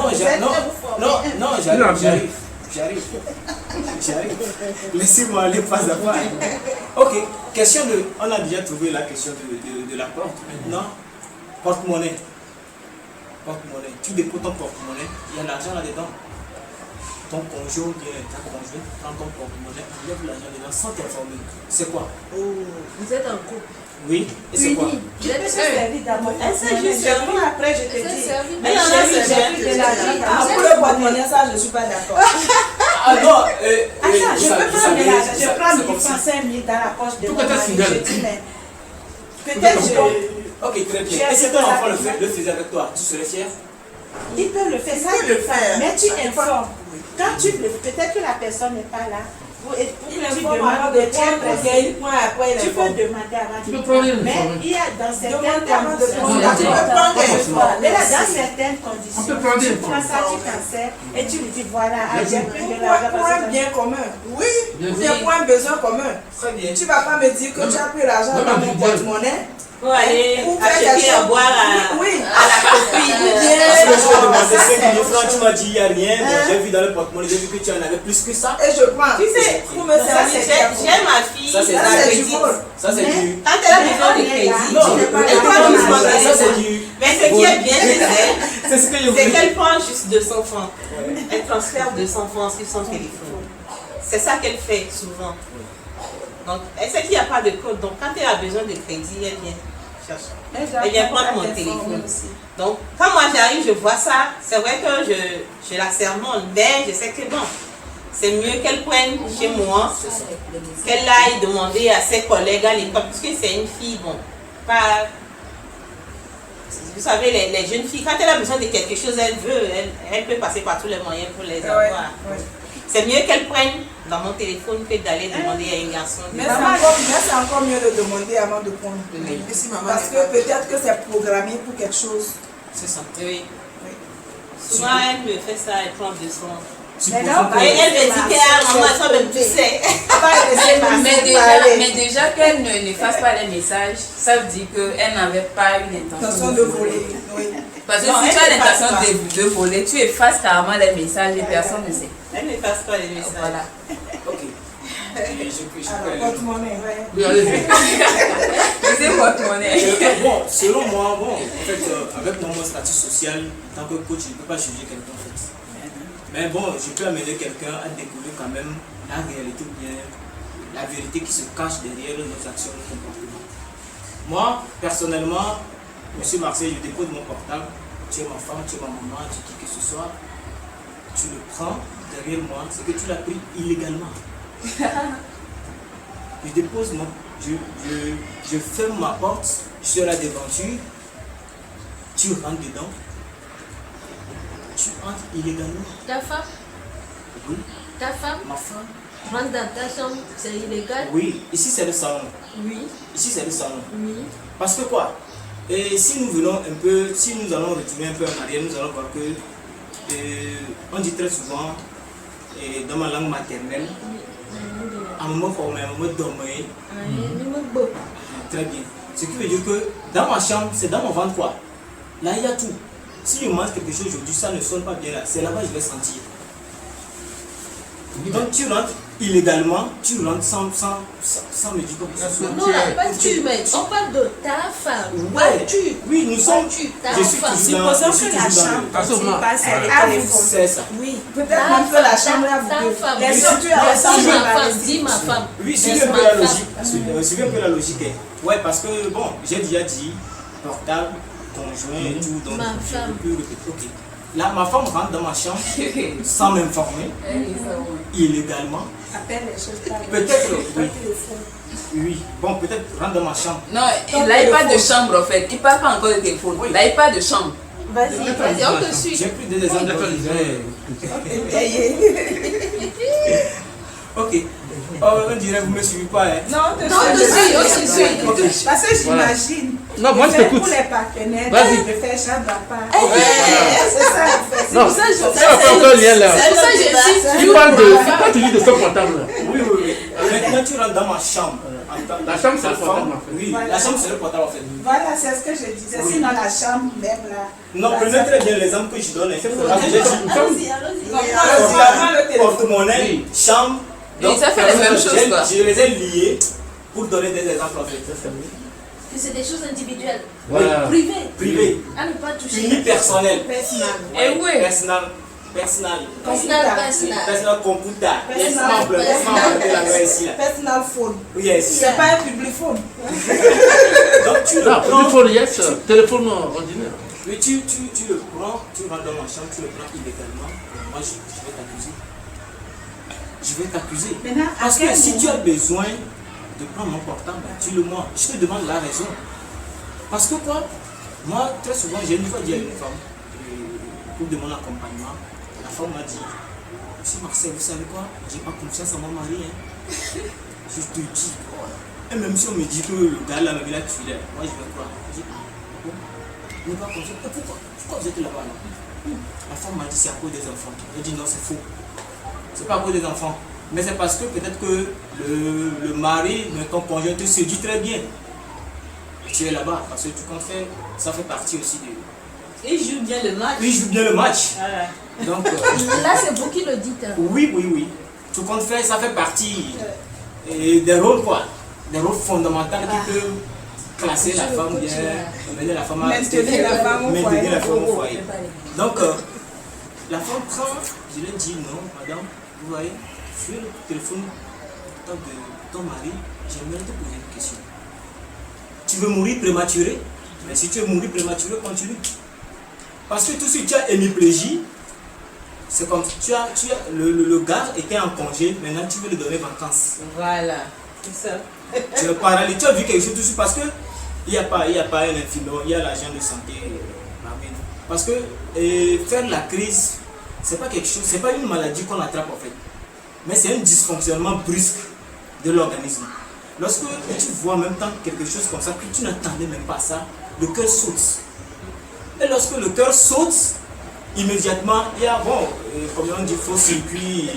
Non, j'arrive. Laissez-moi aller pas à pas. Ok, question de... On a déjà trouvé la question de la porte. Maintenant, porte-monnaie. Porte-monnaie. Tu déposes ton porte-monnaie, il y a l'argent là-dedans. Ton conjoint, ta conjointe, prend ton porte-monnaie, enlève l'argent dedans sans t'informer. C'est quoi? Vous êtes en couple. Oui, et c'est quoi? Je peux te servir d'abord. Après, je te dis. Mais il y en a, c'est j'ai de l'argent. Pour le porte-monnaie, ça, je ne suis pas d'accord. Ah non, Attends, je peux pas mélanger. Je prends 1000 francs, 5000 dans la poche de mon Pourquoi t'es mari. fidèle? Peut-être je... Ok, très bien. Et si ton enfant le faisait avec toi, tu serais fier? Il peut le faire, ça peut le faire. mais tu informes. Quand tu le fais, peut-être que la personne n'est pas là. Pour que tu demandes de tu peux demander avant. Tu peux prendre une Mais formule. il y a dans certaines conditions, On peut prendre tu une prends ça, tu cancelles et tu lui dis voilà, j'ai pris de Pour l'argent parce un que bien commun. Oui, Bien c'est pour un besoin commun. Très bien. Tu ne vas pas me dire que tu as pris l'argent Non, dans mais mon tu porte-monnaie. Pour aller Pour faire acheter quelque à chose. boire à Oui. la copine. Parce que je t'ai demandé Ça, 5 000 francs, tu m'as dit il n'y a rien. Bon, Hein? j'ai vu dans le porte-monnaie, j'ai vu que tu en avais plus que ça. Et je prends. Tu sais, Pour me ça, servir. j'ai ma fille, Ça, c'est la Ça, c'est du petite. vol. Ça, c'est du. Quand elle a besoin de crédit, Non, n'es pas elle là. prend juste mon ça, c'est téléphone. du. Mais ce qui est bien chez elle, C'est ce que je c'est voulais. qu'elle prend juste 200 francs. Elle transfère 200 francs sur son téléphone. C'est ça qu'elle fait souvent. Donc, elle sait qu'il n'y a pas de code. Donc, quand elle a besoin de crédit, elle vient chercher. Elle vient prendre mon téléphone. Donc, quand moi j'arrive, je vois ça. C'est vrai que je la sermonne, mais je sais que bon, c'est mieux qu'elle prenne chez moi, qu'elle aille demander à ses collègues à l'école, parce que c'est une fille, bon, pas. Vous savez, les jeunes filles, quand elle a besoin de quelque chose, elle peut passer par tous les moyens pour les avoir. C'est mieux qu'elle prenne dans mon téléphone que d'aller demander à un garçon. Mais c'est encore mieux de demander avant de prendre. Oui. Et si maman Parce que peut-être que c'est programmé pour quelque chose. C'est ça. Oui. Souvent, elle me fait ça, elle prend 200. Supposons Et elle me dit qu'elle maman, ça me poussait. Mais déjà qu'elle ne fasse pas les messages, ça veut dire qu'elle n'avait pas eu l'intention de voler. Oui. Parce que Non, si tu elle as n'efface l'intention pas. de voler, tu effaces carrément les messages et personne ne sait. Elle ne fasse pas les messages. Voilà. Ok. Je Alors, peux porte-monnaie, ouais. Oui, allez-y. C'est porte-monnaie. Bon, selon moi, bon, en fait, avec mon statut social, en tant que coach, je ne peux pas juger quelqu'un en fait. Mais bon, je peux amener quelqu'un à découvrir quand même la réalité ou bien la vérité qui se cache derrière nos actions, nos comportements. Moi, personnellement, Monsieur Marseille, je dépose mon portable, tu es ma femme, tu es ma maman, tu es qui que ce soit, tu le prends derrière moi, c'est que tu l'as pris illégalement. Je dépose mon... Je ferme ma porte, je suis à la devanture, tu rentres dedans, tu entres illégalement. Ta femme, Oui, ta femme ma femme. rentre dans ta chambre, c'est illégal? Oui, ici c'est le salon. Oui. Ici c'est le salon. Oui. Parce que quoi? Et si nous venons un peu, si nous allons retourner un peu en arrière, nous allons voir que on dit très souvent dans ma langue maternelle, à un moment comme un moment dormir. Très bien. Ce qui veut dire que dans ma chambre, c'est dans mon ventre quoi. Là il y a tout. Si je mange quelque chose aujourd'hui, ça ne sonne pas bien là. C'est là-bas que je vais sentir. Donc tu rentres illégalement, tu rentres sans me dire quoi que ce soit. Non, là, pas tu, mais on parle de ta femme. Ouais. Pas tu. Oui, nous sommes. Ta Je suis femme. toujours dans Supposons que la chambre Attention, passe Elle avec a le vous. téléphone. C'est ça. Oui, Peut-être Ta même que la femme, chambre là, ta vous deux. femme. Les Dis situations, ma femme, dis ma femme. Oui, suivez Laisse un peu ma la femme. logique. Suivez un peu la logique. Ouais, parce que bon, j'ai déjà dit portable, conjoint et tout. Donc, Ma je femme. peux répéter. Ok. Là, ma femme rentre dans ma chambre sans m'informer, illégalement. appelle les choses par Peut-être, le oui. téléphone. Oui, bon, peut-être rentre dans ma chambre. Non, là, il parle de chambre en fait. Il parle pas encore de téléphone. Oui. Là, il parle de chambre. Vas-y, on te suit. J'ai plus d'exemples. Ok. Oh, on dirait que vous ne me suivez pas. Hein. Non, on te Non, on te suit, on te suit. Ok. Parce que j'imagine. Non, moi, je que t'écoute. pour les partenaires, Vas-y. de faire chambre à part. C'est ça, en fait. Non, ça, je- ça fait encore lien là. C'est pour ça que je suis. Tu parles de ce portable là. Oui, oui, oui. Maintenant, tu rentres dans ma chambre. La chambre, c'est le Ma portable, femme, en fait. Oui, Voilà. la chambre, c'est le portable en fait. Voilà, c'est ce que je disais. Oui. Sinon, la chambre, même là. Non, prenez très bien l'exemple que je donne. Hein. Parce que j'ai dit Allons-y, allons-y. portable, porte-monnaie, chambre. Oui, ça fait les mêmes choses, quoi. Je les ai liés pour donner des exemples en fait. Que c'est des choses individuelles. Voilà. Privées. Privé, À ne pas toucher. unipersonnel. Personnel. Eh oui. Personnel. Personnel. Personnel. Computer. Personnel. Laisse-moi la main ici là. Personal phone. Yes. C'est pas un public phone. Donc tu le Non, prends. téléphone, yes, téléphone ordinaire. Oui, tu le prends, tu rentres dans ma chambre, tu le prends illégalement. Moi, je vais t'accuser. Je vais t'accuser. Maintenant, à Parce que quel si tu moment- as besoin de prendre mon portable, tu le montres. Je te demande la raison. Parce que quoi? Moi, très souvent, j'ai une fois dit à une femme, pour de mon accompagnement, la femme m'a dit, Monsieur Marcel, vous savez quoi? J'ai pas confiance en mon mari. Hein. Je te dis, et même si on me dit que le gars là, il a tué, moi je vais croire. Je dis, bon, ne pas confiance. Et pourquoi vous êtes là-bas là? La femme m'a dit, c'est à cause des enfants. J'ai dit, non, c'est faux. C'est pas à cause des enfants. Mais c'est parce que peut-être que le mari de ton conjoint te séduit très bien. Et tu es là-bas. Parce que tu comptes faire, ça fait partie aussi de. Il joue bien le match. Oui, il joue bien le match. Voilà. Donc, Là, c'est vous qui le dites. oui. Tu comptes faire, ça fait partie des rôles quoi. Des rôles fondamentaux qui peuvent classer la femme bien, mener la femme à Maintenir la femme au maintenir foyer. la femme au foyer. Donc, la femme prend, je lui ai dit non, madame, vous voyez, sur le téléphone de ton mari, j'aimerais te poser une question. Tu veux mourir prématuré? Mais si tu veux mourir prématuré, continue. Parce que tout ce que tu as hémiplégie, c'est comme le gars était en congé, maintenant tu veux lui donner vacances. Voilà. C'est ça. Tu es paralysé, tu as vu quelque chose dessus parce que il n'y a pas un infirmier, il y a l'agent de santé. Parce que faire la crise, c'est pas quelque chose, c'est pas une maladie qu'on attrape en fait. Mais c'est un dysfonctionnement brusque de l'organisme. Lorsque tu vois en même temps quelque chose comme ça, que tu n'attendais même pas ça, le cœur saute. Et lorsque le cœur saute, immédiatement, il y a, comme on dit, faux circuit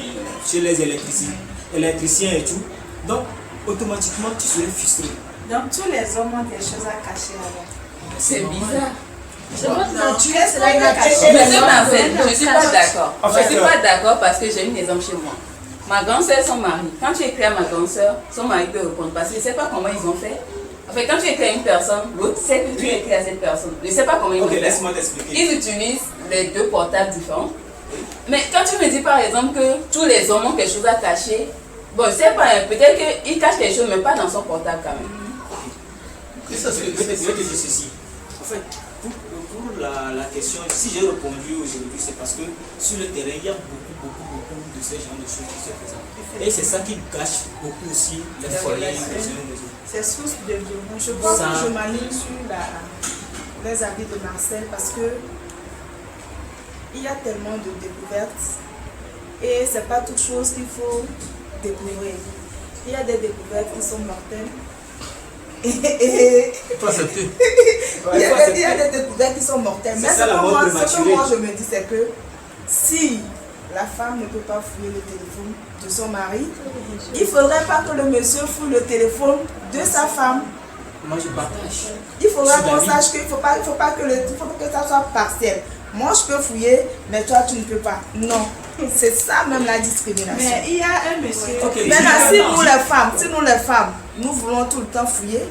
chez les électriciens et tout. Donc, automatiquement, tu serais frustré. Donc, tous les hommes ont des choses à cacher alors. C'est bizarre. C'est votre nature, c'est la Mais nature. Monsieur Marcel, je ne suis pas d'accord. En Je fait, ne suis pas d'accord parce que j'ai une exemple chez moi. Ma grande soeur, son mari, quand tu écris à ma grande soeur, son mari peut répondre parce qu'il ne sait pas comment ils ont fait. En fait, quand tu écris à une personne, l'autre sait que tu écris à cette personne. Il ne sait pas comment ils ont Ok, fait. laisse-moi t'expliquer. Ils utilisent les deux portables différents. Mais quand tu me dis par exemple que tous les hommes ont quelque chose à cacher, bon, je ne sais pas, hein, peut-être qu'ils cachent quelque chose, mais pas dans son portable quand même. Je vais te dire ceci. En fait, pour la question, si j'ai répondu aujourd'hui, c'est parce que sur le terrain, il y a beaucoup de ces genres de choses qui se présentent. Et c'est ça qui gâche beaucoup aussi les foyers les uns des autres. C'est source de violence. Je pense que je m'aligne sur les avis de Marcel parce que il y a tellement de découvertes et c'est pas toute chose qu'il faut découvrir. Il y a des découvertes qui sont mortelles. Il faut accepter. Il y a des découvertes qui sont mortelles. Mais ça, la mort ce que prématurée. moi je me dis, c'est que si la femme ne peut pas fouiller le téléphone de son mari, il ne faudrait pas que le monsieur fouille le téléphone de sa femme. Moi, je partage. Il faudra Je suis qu'on d'avis. sache qu'il faut pas que ça soit partiel. Moi, je peux fouiller, mais toi, tu ne peux pas. Non. C'est ça même la discrimination. Mais il y a un monsieur. Maintenant, si nous les femmes, nous voulons tout le temps fouiller,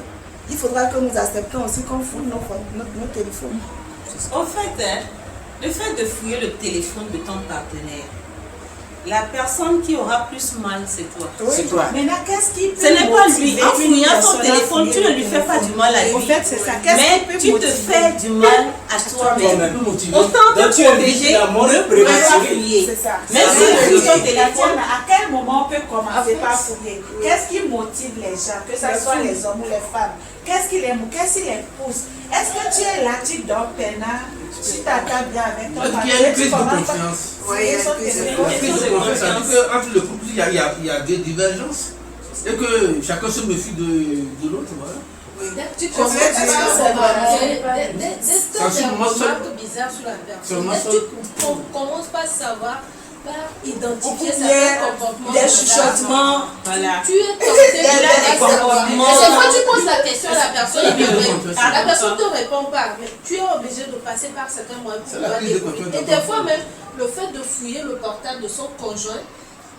il faudra que nous acceptons aussi qu'on fouille nos téléphones. En fait, le fait de fouiller le téléphone de ton partenaire, la personne qui aura plus mal, c'est toi. C'est toi. Maintenant, qu'est-ce qui peut Ce n'est pas lui. motiver En une fouillant ton personne à téléphone, tu fouiller ne le lui fais pas téléphone? du mal à lui. En fait, c'est ça. Qu'est-ce Mais qui peut tu te motiver? fais du mal à toi-même. Autant Donc, te tu protéger, la mort ne pas prématurée. fouiller. C'est ça. Même si tu fouilles ton téléphone, Tatiana, à quel moment on peut commencer par fouiller? Qu'est-ce qui motive les gens, que ce soit les hommes ou les femmes? Qu'est-ce qui les pousse? Est-ce que tu es là, tu dors peinard, tu t'attends bien avec ton Il y a une crise de confiance. Oui, il y a une crise de La crise de confiance, c'est-à-dire qu'entre le couple, il y a des divergences. Et que chacun se méfie de l'autre, voilà. Tu En commences fait, par bizarre sur la personne. Tu commences par savoir, par identifier certains comportements. Des chuchotements. voilà. Tu es tenté Il a des de savoir. comportements. Et c'est quand tu poses la question à la personne, Ah, la personne ne te répond pas. Mais tu es obligé de passer par certains moyens pour C'est la pouvoir crise de découvrir. confiance Et des fois même, le fait de fouiller le portable de son conjoint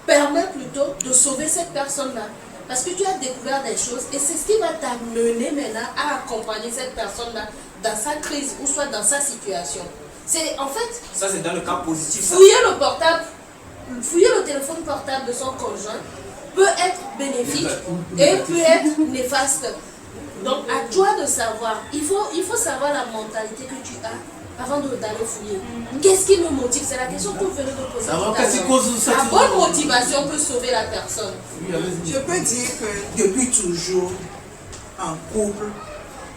permet plutôt de sauver cette personne-là. Parce que tu as découvert des choses et c'est ce qui va t'amener maintenant à accompagner cette personne-là dans sa crise ou soit dans sa situation. C'est en fait Ça, c'est dans le cas positif. ça. fouiller le portable, fouiller le téléphone portable de son conjoint peut être bénéfique et peut être néfaste. Donc à toi de savoir, il faut savoir la mentalité que tu as avant d'aller fouiller. Qu'est-ce qui me motive? C'est la question que vous venez de poser. Savoir tout à qu'est-ce qui l'heure. cause cette La bonne motivation peut sauver la personne. Oui, allez-y. Je peux dire que depuis toujours, en couple,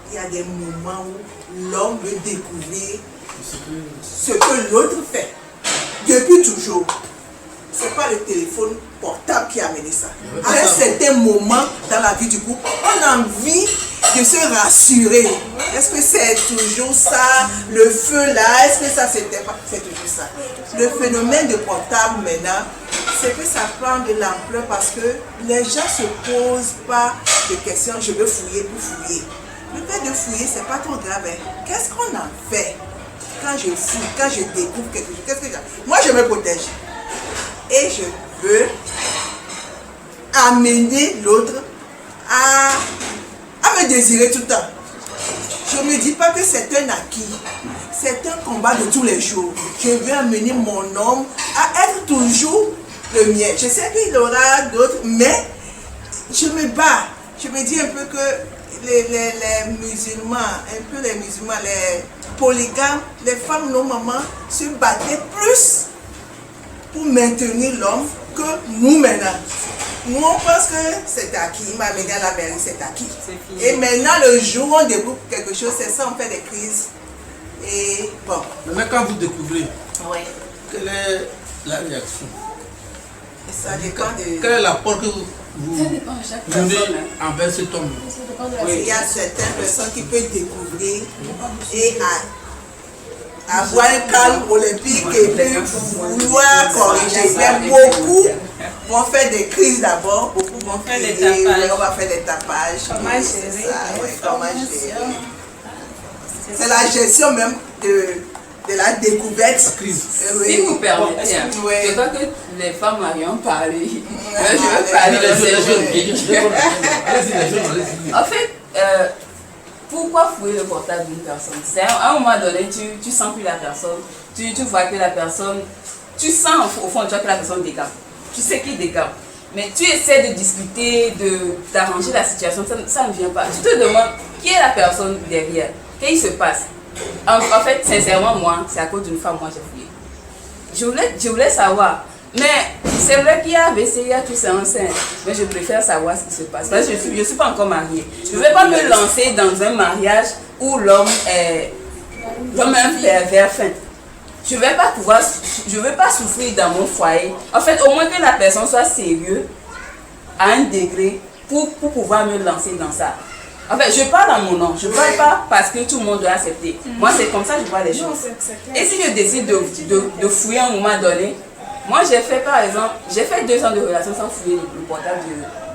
il y a des moments où l'homme veut découvrir ce que l'autre fait. Depuis toujours. Ce n'est pas le téléphone portable qui a amené ça. À un certain moment dans la vie du couple, on a envie de se rassurer. Est-ce que c'est toujours ça, le feu là? Est-ce que ça c'était pas? C'est toujours ça. Le phénomène de portable maintenant, c'est que ça prend de l'ampleur parce que les gens se posent pas de questions. Je veux fouiller pour fouiller. Le fait de fouiller, c'est pas trop grave. Hein. Qu'est-ce qu'on en fait quand je fouille, quand je découvre quelque chose? Qu'est-ce que j'ai? Moi, je me protège. Et je veux amener l'autre à me désirer tout le temps. Je ne me dis pas que c'est un acquis. C'est un combat de tous les jours. Je veux amener mon homme à être toujours le mien. Je sais qu'il y aura d'autres, mais je me bats. Je me dis un peu que les musulmans, les polygames, les femmes normalement se battaient plus pour maintenir l'homme que nous maintenant. Nous on pense que c'est acquis, il m'a amené à la mairie, c'est acquis. Et maintenant le jour où on découvre quelque chose, c'est ça, on fait des crises. Et bon. Mais quand vous découvrez, Ouais. quelle est la réaction? Ça dépend de... Quel est l'apport que vous Ça dépend de chaque donnez personne. envers cet homme? Il y a certaines personnes qui peuvent découvrir et avoir un calme olympique et puis vouloir corriger. Mais beaucoup vont faire des crises d'abord, beaucoup vont faire des tapages. On va faire des tapages. Comment gérer? Comment gérer? C'est la gestion même de la découverte. Crise. Si vous permettez, hein, Ouais. je crois que les femmes n'ont pas parlé. Je allez, veux parler de Allez-y, ces les jeunes. jeunes, allez-y. En fait, pourquoi fouiller le portable d'une personne? C'est à un moment donné, tu sens que la personne, tu vois que la personne, tu sens au fond de toi que la personne décape. Tu sais qu'il décape. Mais tu essaies de discuter, d'arranger la situation, ça ne vient pas. Tu te demandes qui est la personne derrière, qu'est-ce qui se passe. En fait, sincèrement, moi, c'est à cause d'une femme, moi j'ai fouillé. Je voulais savoir. Mais c'est vrai qu'il y a AVC, tout c'est enceinte. Mais je préfère savoir ce qui se passe. Parce que je ne suis pas encore mariée. Je ne vais pas me lancer dans un mariage où l'homme est un pervers fin. Je ne vais pas souffrir dans mon foyer. En fait, au moins que la personne soit sérieuse à un degré pour pouvoir me lancer dans ça. En fait, je parle à mon nom. Je ne parle pas parce que tout le monde doit accepter. Moi, c'est comme ça que je vois les choses. Et si je décide de fouiller à un moment donné, moi, j'ai fait par exemple, 2 ans de relation sans fouiller le portable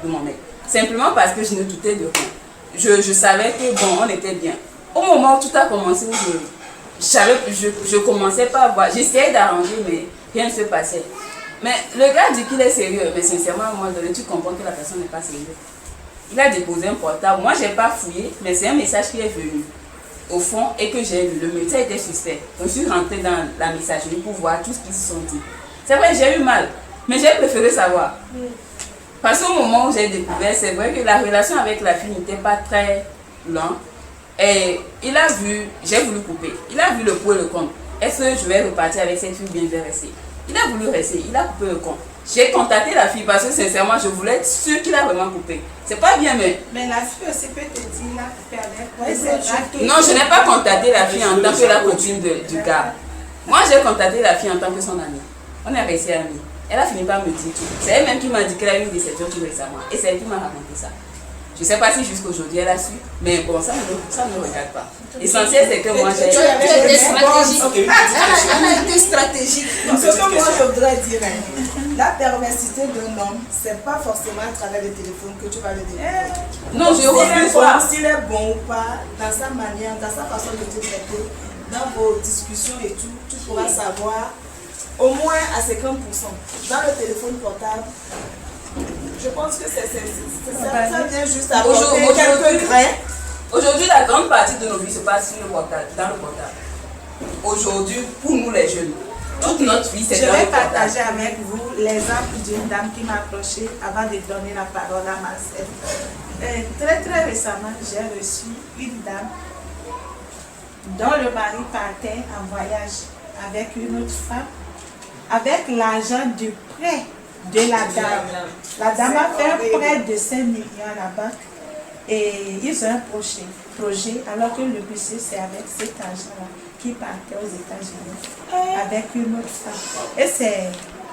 de mon mec. Simplement parce que je ne doutais de rien. Je savais que bon, on était bien. Au moment où tout a commencé, où je commençais pas à voir. J'essayais d'arranger, mais rien ne se passait. Mais le gars dit qu'il est sérieux, mais sincèrement, à un moment donné, tu comprends que la personne n'est pas sérieuse. Il a déposé un portable. Moi, je n'ai pas fouillé, mais c'est un message qui est venu au fond et que j'ai lu. Le message était suspect. Donc, je suis rentrée dans la messagerie pour voir tout ce qu'ils se sont dit. C'est vrai, j'ai eu mal, mais j'ai préféré savoir. Parce qu'au moment où j'ai découvert, c'est vrai que la relation avec la fille n'était pas très longue. Et il a vu, j'ai voulu couper. Il a vu le pour et le contre. Est-ce que je vais repartir avec cette fille ou bien je vais rester? Il a voulu rester, il a coupé le compte. J'ai contacté la fille parce que sincèrement, je voulais être sûre qu'il a vraiment coupé. C'est pas bien, mais... Mais la fille aussi peut te dire, il a coupé avec. Non, je n'ai pas contacté la fille en tant que la copine du gars. Moi, j'ai contacté la fille en tant que son amie. On est restés amis. Elle a fini par me dire tout. C'est elle-même qui m'a dit qu'elle a eu une déception tout récemment. Et c'est elle qui m'a raconté ça. Je ne sais pas si jusqu'aujourd'hui elle a su, mais bon, ça ne me regarde pas. L'essentiel, c'est que moi j'ai... Tu as été stratégique. Elle a été stratégique. Ce que moi je voudrais dire, la perversité d'un homme, c'est pas forcément à travers le téléphone que tu vas le dire. Non, je refuse pas. S'il est bon ou pas, dans sa manière, dans sa façon de te traiter, dans vos discussions et tout, tu pourras savoir au moins à 50%. Dans le téléphone portable, je pense que ça vient juste à apporter quelques grains. Aujourd'hui, la grande partie de nos vies se passe sur le portable, dans le portable. Aujourd'hui, pour nous les jeunes, toute notre vie, c'est dans le portable. Je vais partager avec vous l'exemple d'une dame qui m'a approché avant de donner la parole à ma sœur. Très récemment, j'ai reçu une dame dont le mari partait en voyage avec une autre femme, avec l'argent du prêt de la dame. La dame a fait un prêt de 5 millions à la banque et ils ont un projet alors que le monsieur c'est avec cet argent-là qui partait aux États-Unis avec une autre femme. Et c'est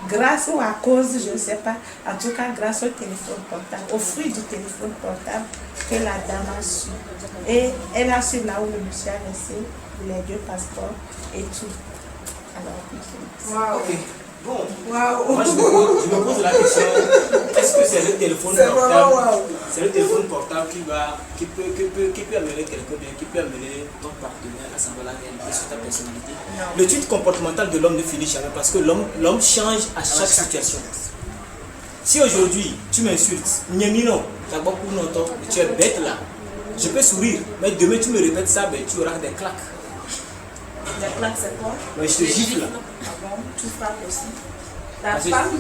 grâce ou à cause, je ne sais pas, en tout cas grâce au téléphone portable, au fruit du téléphone portable que la dame a su. Et elle a su là où le monsieur a laissé les 2 passeports et tout. Alors, ok. Bon, moi je me pose la question, est-ce que c'est le téléphone portable, c'est le téléphone portable qui peut amener quelqu'un bien, qui peut amener ton partenaire à savoir la réalité sur ta personnalité? L'étude comportementale de l'homme ne finit jamais parce que l'homme change à chaque situation. Si aujourd'hui tu m'insultes, tu es bête là, je peux sourire, mais demain tu me répètes ça, ben, tu auras des claques. Des claques, c'est quoi? Mais je te gifle là. Ah bon? Tu frappes aussi? Ta femme?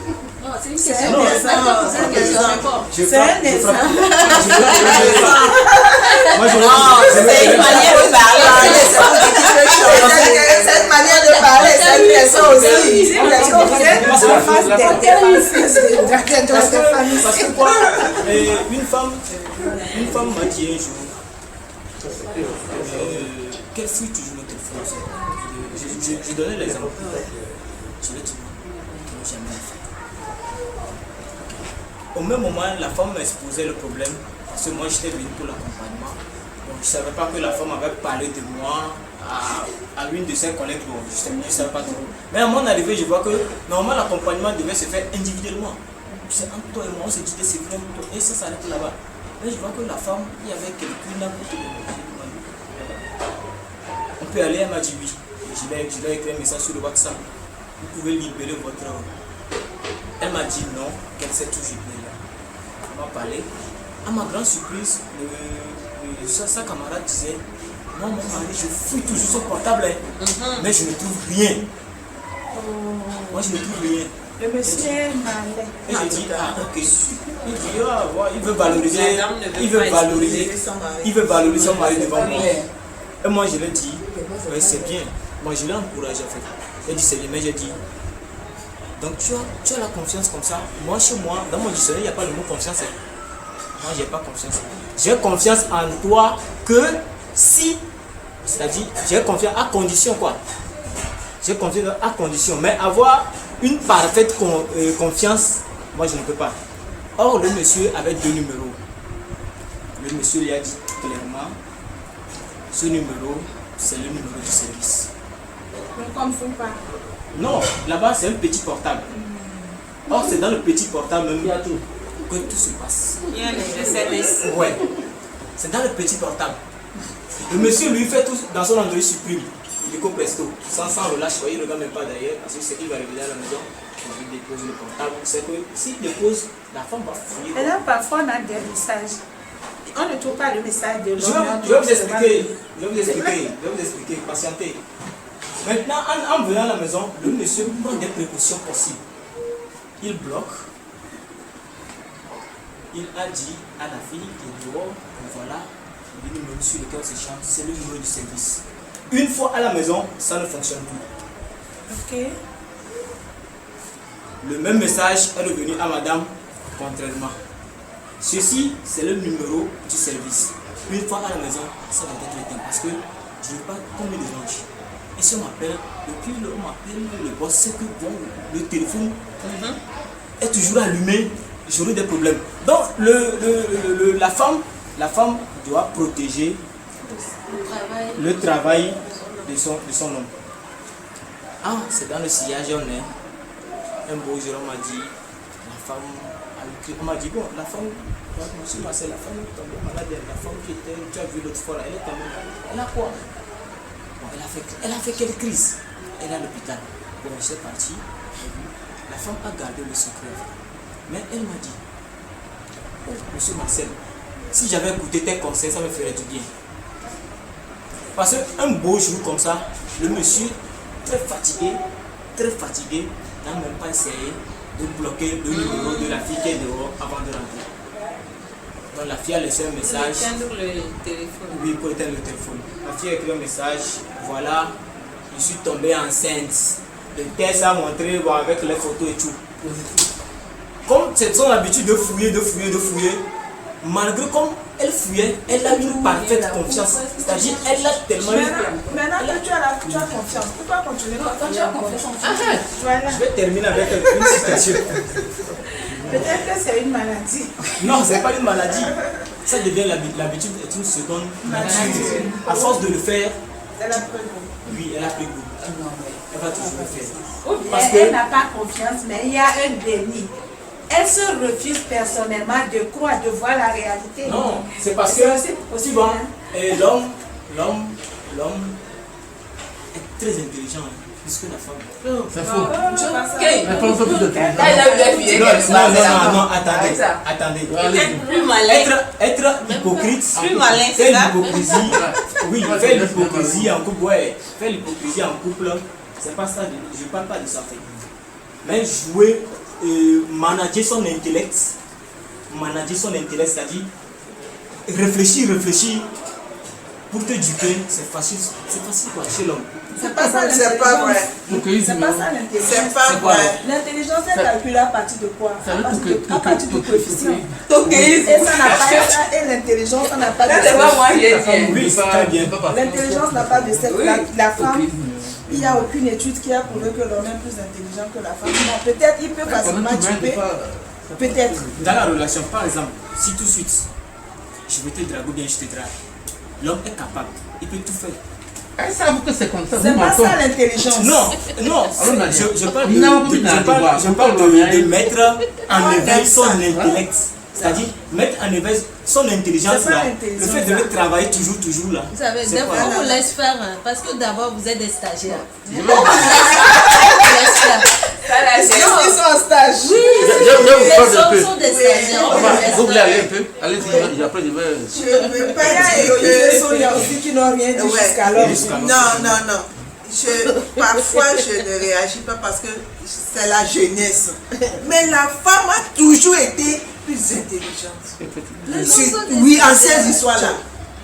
Non, c'est une question. Non, C'est une question. c'est un exemple. Moi, c'est une manière de parler. C'est une manière de parler, c'est une question aussi. Parce que quoi? Une femme m'a dit un jour, quelle fuite tu joues au téléphone? Je donnais l'exemple. Je l'ai dit, jamais fait. Au même moment, la femme m'a exposé le problème parce que moi j'étais venu pour l'accompagnement. Donc je ne savais pas que la femme avait parlé de moi à l'une de ses collègues. Bon, je ne savais pas trop. Mais à mon arrivée, je vois que normalement l'accompagnement devait se faire individuellement. C'est entre toi et moi, on se dit que c'est vrai et ça s'arrête là-bas. Mais je vois que la femme, il y avait quelqu'un là pour te demander. On peut aller, elle m'a dit oui. Je lui ai écrit un message sur le WhatsApp. Vous pouvez libérer votre homme. Elle m'a dit non, qu'elle s'est toujours libérée. Elle m'a parlé. À ma grande surprise, sa camarade disait, moi mon mari, je fouille toujours son portable, mais je ne trouve rien. Moi je ne trouve rien. Le monsieur est malin. Et j'ai dit, ah ok. Il dit, ah, ouais, il veut valoriser son mari devant moi. Et moi je lui ai dit, ouais, c'est bien. Moi je l'ai encouragé en fait. J'ai dit c'est bien, mais j'ai dit, donc tu as la confiance comme ça. Moi chez moi, dans mon dictionnaire, il n'y a pas le mot confiance. Moi j'ai pas confiance. J'ai confiance en toi que si, c'est-à-dire j'ai confiance à condition quoi. J'ai confiance à condition, mais avoir une parfaite confiance, moi je ne peux pas. Or le monsieur avait 2 numéros. Le monsieur lui a dit clairement, ce numéro, c'est le numéro du service. Donc on ne fout pas. Non, là-bas c'est un petit portable. Or c'est dans le petit portable même que tout se passe. Il y a les services. Ouais, c'est dans le petit portable. Le monsieur lui fait tout dans son Android supprime. Pico Presto, sans relâche, il ne regarde même pas derrière, parce que c'est qu'il va revenir à la maison, il dépose le portable. C'est que s'il dépose, la femme va fouiller. Et là, parfois, on a des messages. On ne trouve pas le message de l'homme. Je vais vous expliquer, patientez. Maintenant, en venant à la maison, le monsieur prend des précautions possibles. Il bloque. Il a dit à la fille qui est dehors, voilà, le numéro sur lequel on s'échange, c'est le numéro du service. Une fois à la maison, ça ne fonctionne plus. Ok. Le même message est revenu à madame contrairement. Ceci, c'est le numéro du service. Une fois à la maison, ça va être éteint parce que je ne veux pas combien de gens. Et si on m'appelle, depuis on m'appelle le boss, c'est que bon, le téléphone est toujours allumé, j'aurai des problèmes. Donc la femme doit protéger le travail de son homme. Ah, c'est dans le sillage, on est. Un beau jour, on m'a dit, la femme a écrit, on m'a dit, bon, la femme, monsieur Marcel, la femme est tombée malade, la femme qui était, tu as vu l'autre fois, là, elle est tombée malade. Elle a quoi? Bon, elle a fait quelle crise? Elle est à l'hôpital. Bon, je suis parti, la femme a gardé le secret. Mais elle m'a dit, oh, monsieur Marcel, si j'avais écouté tes conseils, ça me ferait du bien. Parce qu'un beau jour comme ça, le monsieur, très fatigué, n'a même pas essayé de bloquer le numéro de la fille qui est dehors avant de rentrer. Donc la fille a laissé un message. Pour éteindre le téléphone. Oui, pour éteindre le téléphone. La fille a écrit un message. Voilà, je suis tombée enceinte. Le test a montré bon, avec les photos et tout. Comme c'est son habitude de fouiller, malgré comme elle fouillait, elle a une parfaite confiance. C'est-à-dire, elle a tellement eu. Maintenant que tu as confiance, pourquoi continuer? Quand tu as confiance, voilà. Je vais terminer avec une citation. Peut-être que c'est une maladie. Non, ce n'est pas une maladie. Ça devient l'habitude, est une seconde nature. À force de le faire, elle a pris goût. Oui, elle a pris goût. Elle va toujours le faire. Ou bien elle n'a pas confiance, mais il y a un déni. Elle se refuse personnellement de croire, de voir la réalité. Non, c'est parce que aussi bon, l'homme est très intelligent, plus que la femme. C'est faux. Non, attendez. Plus malin. Être hypocrite, plus malin, c'est ça. L'hypocrisie. Oui, faire l'hypocrisie en couple, faire l'hypocrisie en couple, c'est pas ça. Je ne parle pas de ça. Mais jouer, manager son intellect, c'est-à-dire réfléchir pour te duper, c'est facile quoi, chez l'homme. C'est pas ça l'intelligence. C'est pas vrai. C'est pas ça l'intelligence. C'est pas vrai. L'intelligence est calculée à partir de quoi? À partir du coefficient. Et ça n'a pas ça, et l'intelligence, ça n'a pas de Oui, très bien. L'intelligence n'a pas de sexe. La femme, il n'y a aucune étude qui a prouvé que l'homme est plus intelligent que la femme. Non, peut-être il peut facilement duper. Peut-être. Dans la relation, par exemple, si tout de suite, je veux te draguer ou bien je te drague, l'homme est capable, il peut tout faire. Ça avoue que c'est comme ça. C'est pas ça l'intelligence. Non, je parle de mettre en éveil son intellect. C'est-à-dire mettre en éveil son intelligence là. Le fait de le travailler toujours là. Vous savez, des fois on vous laisse faire, parce que d'abord vous êtes des stagiaires. Ils sont en stage. Oui, les hommes sont des stagiaires. Vous voulez aller un peu? Allez-y, après je vais. Je ne veux pas dire que. Il y a aussi qui n'ont rien dit jusqu'alors. Non. Parfois, je ne réagis pas parce que c'est la jeunesse. Mais la femme a toujours été plus intelligente. Oui, en ces histoires-là.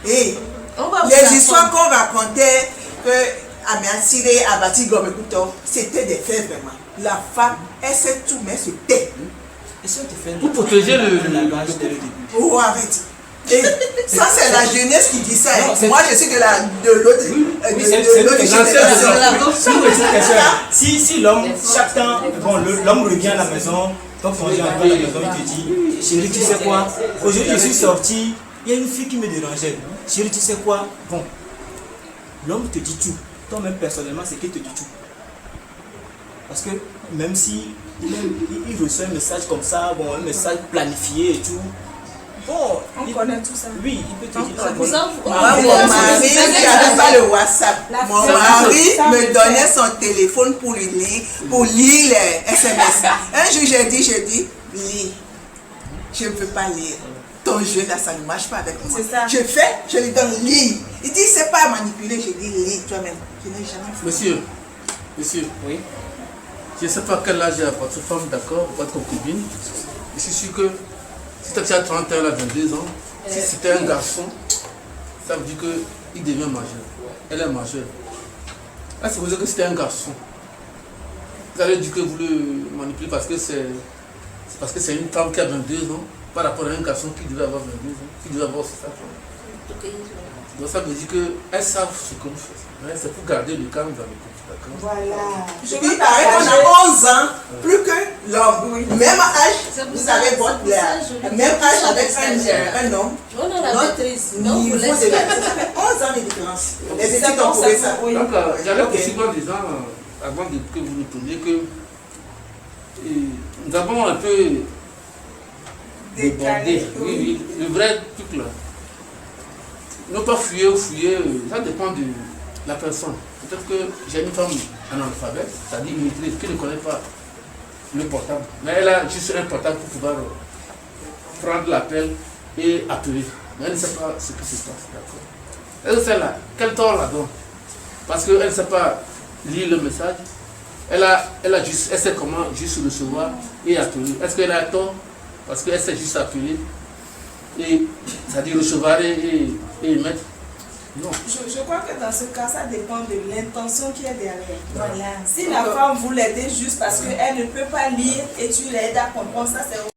Et les histoires qu'on racontait, que Amiansire, Abati Gomekuto, c'était des faits vraiment. La femme, elle sait tout, mais elle se tait. Pour protéger le langage dès le début. Oh, arrête. Et ça, c'est la jeunesse qui dit ça. Moi, je suis de l'autre génération. Si l'homme, chaque temps, bon, l'homme revient à la maison, quand on revient à la maison, il te dit, chérie, tu sais quoi? Aujourd'hui, je suis sorti, il y a une fille qui me dérangeait. Chérie, tu sais quoi? Bon, l'homme te dit tout. Toi-même, personnellement, c'est qu'il te dit tout. Parce que même si il reçoit un message comme ça, bon, un message planifié et tout, bon, On connaît tout ça. Oui, il peut te dire. C'est pour ça que Moi, mon mari, qui n'avait pas le WhatsApp, mon mari me donnait son téléphone pour lire les SMS. Un jour, j'ai dit, lis. Je ne peux pas lire. Ton jeu là, ça ne marche pas avec moi. C'est ça. Je lui donne lis. Il dit, c'est pas manipuler. Je dis, lis toi-même. Je n'ai jamais fait. Monsieur, Oui. je ne sais pas quel âge est votre femme, d'accord, votre concubine. Je suis sûr que si tu as 30 ans, elle a 22 ans, si c'était un garçon, ça veut dire qu'il devient majeur. Elle est majeure. Là, c'est vous dire que c'était un garçon. Vous allez dire que vous le manipulez parce que c'est une femme qui a 22 ans par rapport à un garçon qui devait avoir 22 ans, qui devait avoir ça. Donc ça veut dire qu'elles savent ce qu'on fait. C'est pour garder le calme dans le couple. Voilà. Je dis, pareil, on a 11 ans, plus que l'homme. Même âge, vous savez, votre même âge avec un homme. On a la maîtrise. Niveau Donc, vous de laissez ça fait 11 ans de différence. Les études ont prouvé ça. Donc, j'allais aussi en disant, avant que vous nous tourniez, que nous avons un peu débordé. Oui, le vrai truc là. Ne pas fuir ou fuir, ça dépend de la personne. Peut-être que j'ai une femme analphabète, c'est-à-dire une maîtrise qui ne connaît pas le portable. Mais elle a juste un portable pour pouvoir prendre l'appel et appeler. Mais elle ne sait pas ce qui se passe. D'accord. Elle fait là, quel tort la donne? Parce qu'elle ne sait pas lire le message. Elle sait comment juste recevoir et appeler. Est-ce qu'elle a tort? Parce qu'elle sait juste appeler. Et c'est-à-dire recevoir et émettre. Non. Je crois que dans ce cas, ça dépend de l'intention qui est derrière. Voilà. Si la femme vous l'aider juste parce qu'elle ne peut pas lire et tu l'aides à comprendre, ça c'est